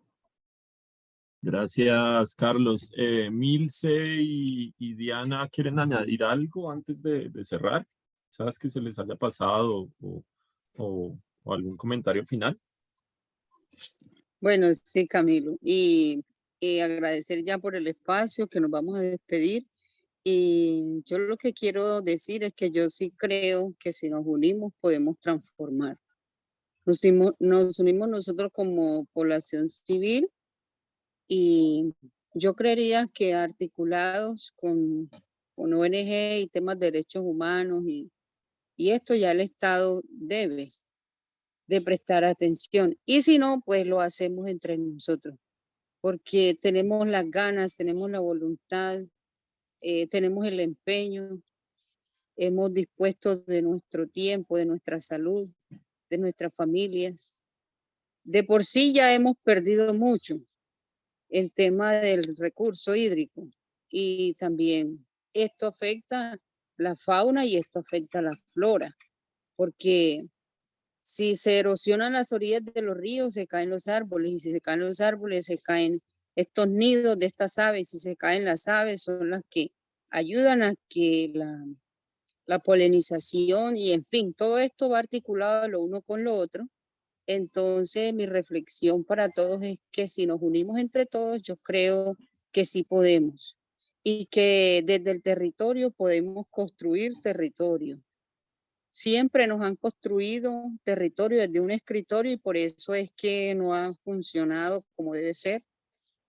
Gracias, Carlos. Milce y Diana, ¿quieren añadir algo antes de cerrar? ¿Sabes que se les haya pasado o algún comentario final? Bueno, sí, Camilo, y agradecer ya por el espacio que nos vamos a despedir. Y yo lo que quiero decir es que yo sí creo que si nos unimos podemos transformar. Nos unimos nosotros como población civil y yo creería que articulados con ONG y temas de derechos humanos y esto ya el Estado debe de prestar atención. Y si no, pues lo hacemos entre nosotros, porque tenemos las ganas, tenemos la voluntad, tenemos el empeño, hemos dispuesto de nuestro tiempo, de nuestra salud, de nuestras familias. De por sí ya hemos perdido mucho el tema del recurso hídrico y también esto afecta la fauna y esto afecta la flora, porque si se erosionan las orillas de los ríos, se caen los árboles, y si se caen los árboles, se caen estos nidos de estas aves, y si se caen las aves, son las que ayudan a que la polinización y en fin, todo esto va articulado lo uno con lo otro. Entonces, mi reflexión para todos es que si nos unimos entre todos, yo creo que sí podemos. y que desde el territorio podemos construir territorio. Siempre nos han construido territorio desde un escritorio y por eso es que no ha funcionado como debe ser.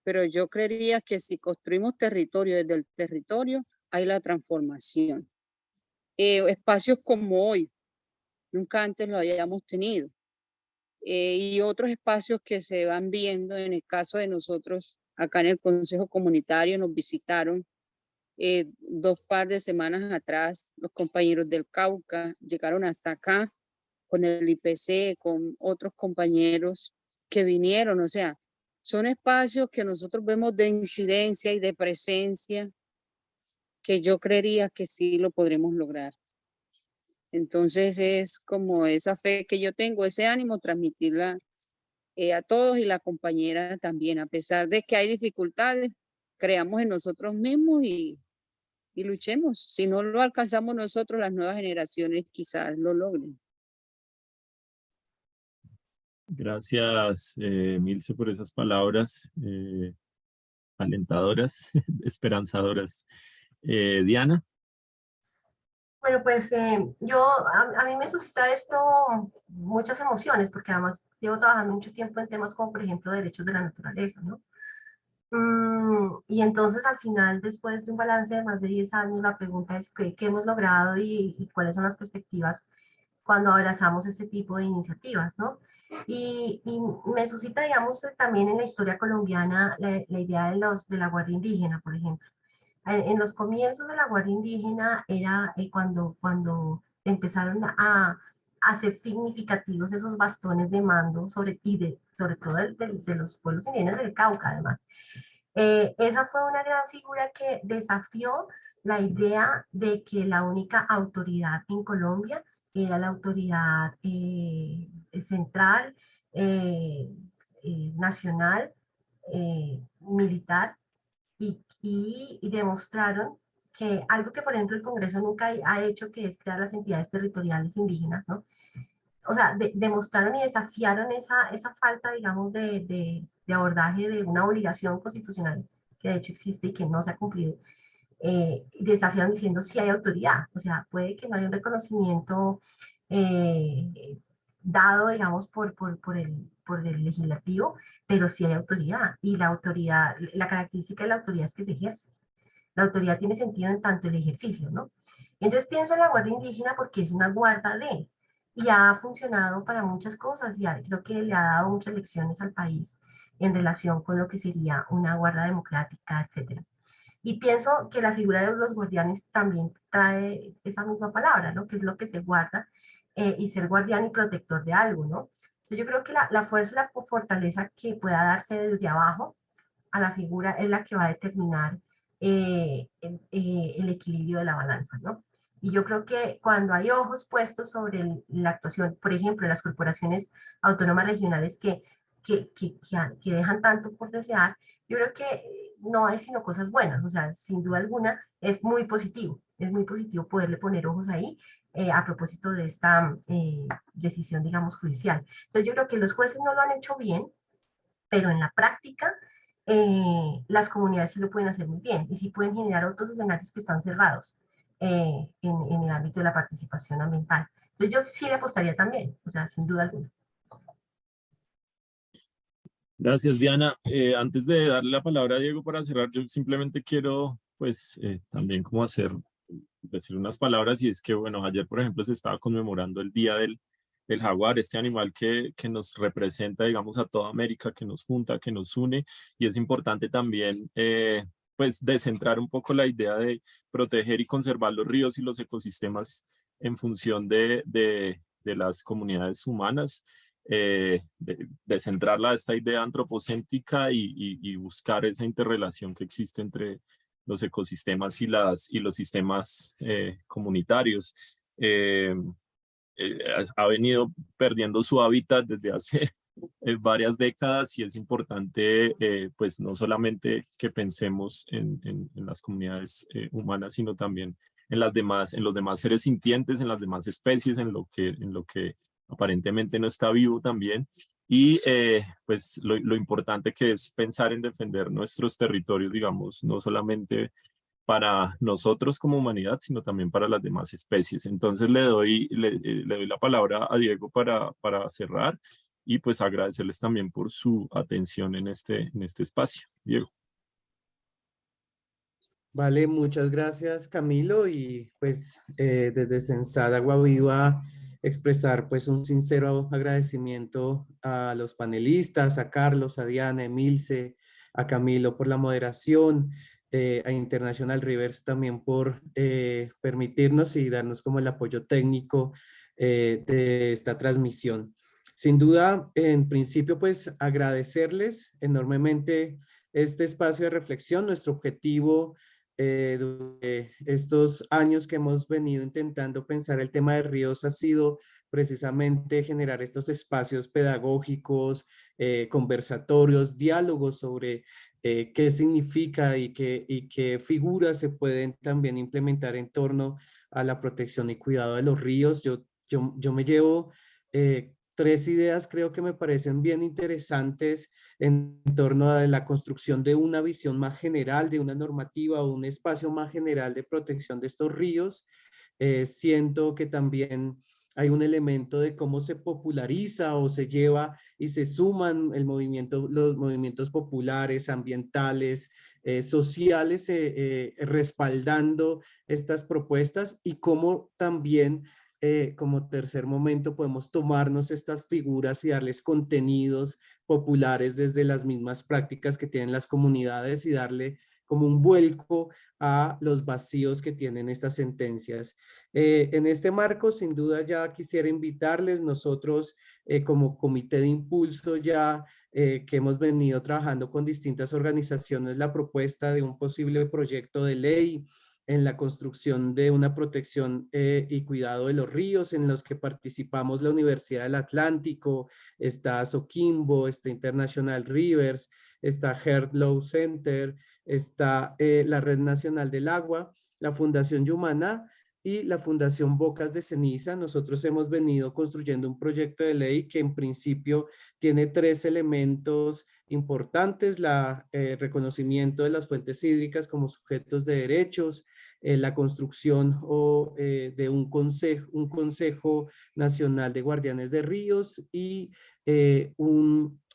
Pero yo creería que si construimos territorio desde el territorio, hay la transformación. Espacios como hoy, nunca antes lo habíamos tenido. Y otros espacios que se van viendo, en el caso de nosotros, acá en el Consejo Comunitario nos visitaron 2 par de semanas atrás, los compañeros del Cauca llegaron hasta acá con el IPC, con otros compañeros que vinieron, o sea, son espacios que nosotros vemos de incidencia y de presencia que yo creería que sí lo podremos lograr. Entonces es como esa fe que yo tengo, ese ánimo, transmitirla a todos y la compañera también, a pesar de que hay dificultades, creamos en nosotros mismos y luchemos. Si no lo alcanzamos nosotros, las nuevas generaciones quizás lo logren. Gracias, Milce, por esas palabras alentadoras, esperanzadoras. Diana. Bueno, pues a mí me suscita esto muchas emociones, porque además llevo trabajando mucho tiempo en temas como, por ejemplo, derechos de la naturaleza, ¿no? Y entonces al final, después de un balance de más de 10 años, la pregunta es qué hemos logrado y cuáles son las perspectivas cuando abrazamos este tipo de iniciativas, ¿no? Y me suscita, digamos, también en la historia colombiana la idea de la Guardia Indígena, por ejemplo. En los comienzos de la Guardia Indígena era cuando empezaron a ser significativos esos bastones de mando, sobre todo de los pueblos indígenas del Cauca, además. Esa fue una gran figura que desafió la idea de que la única autoridad en Colombia era la autoridad central, nacional, militar, y demostraron que algo que, por ejemplo, el Congreso nunca ha hecho, que es crear las entidades territoriales indígenas, ¿no? O sea, demostraron y desafiaron esa falta, digamos, de abordaje de una obligación constitucional que de hecho existe y que no se ha cumplido. Desafiaron diciendo si hay autoridad, o sea, puede que no haya un reconocimiento dado, digamos, por el legislativo, pero sí hay autoridad, y la autoridad, la característica de la autoridad es que se ejerce. La autoridad tiene sentido en tanto el ejercicio, ¿no? Entonces pienso en la Guardia Indígena porque es una guarda de, y ha funcionado para muchas cosas, y creo que le ha dado muchas lecciones al país en relación con lo que sería una guarda democrática, etc. Y pienso que la figura de los guardianes también trae esa misma palabra, ¿no? Que es lo que se guarda, y ser guardián y protector de algo, ¿no? Entonces yo creo que la fuerza y la fortaleza que pueda darse desde abajo a la figura es la que va a determinar el equilibrio de la balanza, ¿no? Y yo creo que cuando hay ojos puestos sobre la actuación, por ejemplo, las corporaciones autónomas regionales que dejan tanto por desear, yo creo que no hay sino cosas buenas, o sea, sin duda alguna es muy positivo poderle poner ojos ahí a propósito de esta decisión, digamos, judicial. Entonces yo creo que los jueces no lo han hecho bien, pero en la práctica las comunidades sí lo pueden hacer muy bien y sí pueden generar otros escenarios que están cerrados en el ámbito de la participación ambiental. Entonces yo sí le apostaría también, o sea, sin duda alguna. Gracias, Diana. Antes de darle la palabra a Diego para cerrar, yo simplemente quiero, pues, también como decir unas palabras, y es que, bueno, ayer, por ejemplo, se estaba conmemorando el Día del jaguar, este animal que nos representa, digamos, a toda América, que nos junta, que nos une, y es importante también, pues, descentrar un poco la idea de proteger y conservar los ríos y los ecosistemas en función de las comunidades humanas. De centrarla a esta idea antropocéntrica y buscar esa interrelación que existe entre los ecosistemas y los sistemas comunitarios. Ha venido perdiendo su hábitat desde hace varias décadas, y es importante pues no solamente que pensemos en las comunidades humanas, sino también en los demás seres sintientes, en las demás especies, en lo que aparentemente no está vivo también. Y pues lo importante que es pensar en defender nuestros territorios, digamos, no solamente para nosotros como humanidad, sino también para las demás especies. Entonces le doy la palabra a Diego para cerrar y pues agradecerles también por su atención en este espacio. Diego. Vale, muchas gracias Camilo y pues desde Sensat Agua Viva expresar pues un sincero agradecimiento a los panelistas, a Carlos, a Diana, a Emilce, a Camilo por la moderación, a International Rivers también por permitirnos y darnos como el apoyo técnico de esta transmisión. Sin duda, en principio pues agradecerles enormemente este espacio de reflexión. Nuestro objetivo durante estos años que hemos venido intentando pensar el tema de ríos ha sido precisamente generar estos espacios pedagógicos, conversatorios, diálogos sobre qué significa y qué figuras se pueden también implementar en torno a la protección y cuidado de los ríos. Yo me llevo 3 ideas, creo que me parecen bien interesantes en torno a la construcción de una visión más general, de una normativa o un espacio más general de protección de estos ríos. Siento que también hay un elemento de cómo se populariza o se lleva y se suman los movimientos populares, ambientales, sociales, respaldando estas propuestas y cómo también como tercer momento podemos tomarnos estas figuras y darles contenidos populares desde las mismas prácticas que tienen las comunidades y darle como un vuelco a los vacíos que tienen estas sentencias. En este marco, sin duda, ya quisiera invitarles, nosotros como comité de impulso ya que hemos venido trabajando con distintas organizaciones, la propuesta de un posible proyecto de ley en la construcción de una protección y cuidado de los ríos, en los que participamos la Universidad del Atlántico, está Soquimbo, está International Rivers, está Heart Law Center, está la Red Nacional del Agua, la Fundación Yumaná y la Fundación Bocas de Ceniza. Nosotros hemos venido construyendo un proyecto de ley que en principio tiene 3 elementos importantes: reconocimiento de las fuentes hídricas como sujetos de derechos, la construcción de un consejo nacional de guardianes de ríos y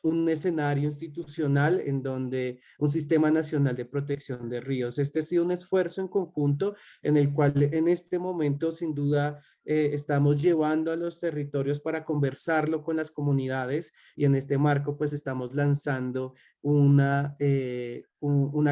un escenario institucional en donde un sistema nacional de protección de ríos. Este ha sido un esfuerzo en conjunto en el cual en este momento sin duda estamos llevando a los territorios para conversarlo con las comunidades y en este marco pues estamos lanzando una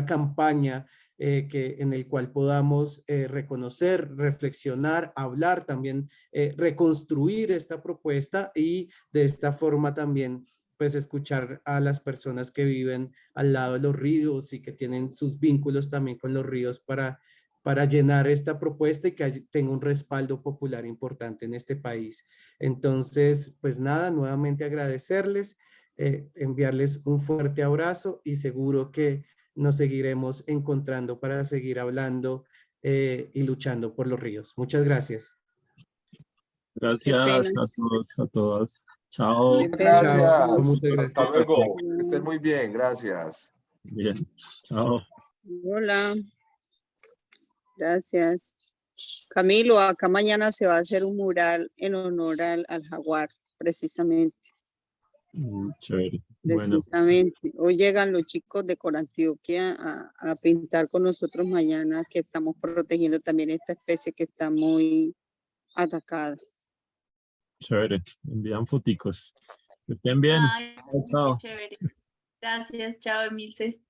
campaña en el cual podamos reconocer, reflexionar, hablar, también reconstruir esta propuesta y de esta forma también pues escuchar a las personas que viven al lado de los ríos y que tienen sus vínculos también con los ríos para llenar esta propuesta y que tenga un respaldo popular importante en este país. Entonces, pues nada, nuevamente agradecerles, enviarles un fuerte abrazo y seguro que nos seguiremos encontrando para seguir hablando y luchando por los ríos. Muchas gracias. Gracias a todos, a todas. Chao. Qué pena. Gracias. Chao, muchas Hasta gracias. luego. Que estén muy bien. Gracias. Bien. Chao. Hola, gracias. Camilo, acá mañana se va a hacer un mural en honor al jaguar, precisamente. Chévere. Bueno, Precisamente. Hoy llegan los chicos de Corantioquia a pintar con nosotros mañana, que estamos protegiendo también esta especie que está muy atacada. chévere. Envían foticos. Que estén bien. Ay, Chao, sí, chao. qué chévere. Gracias, chao, Emilce.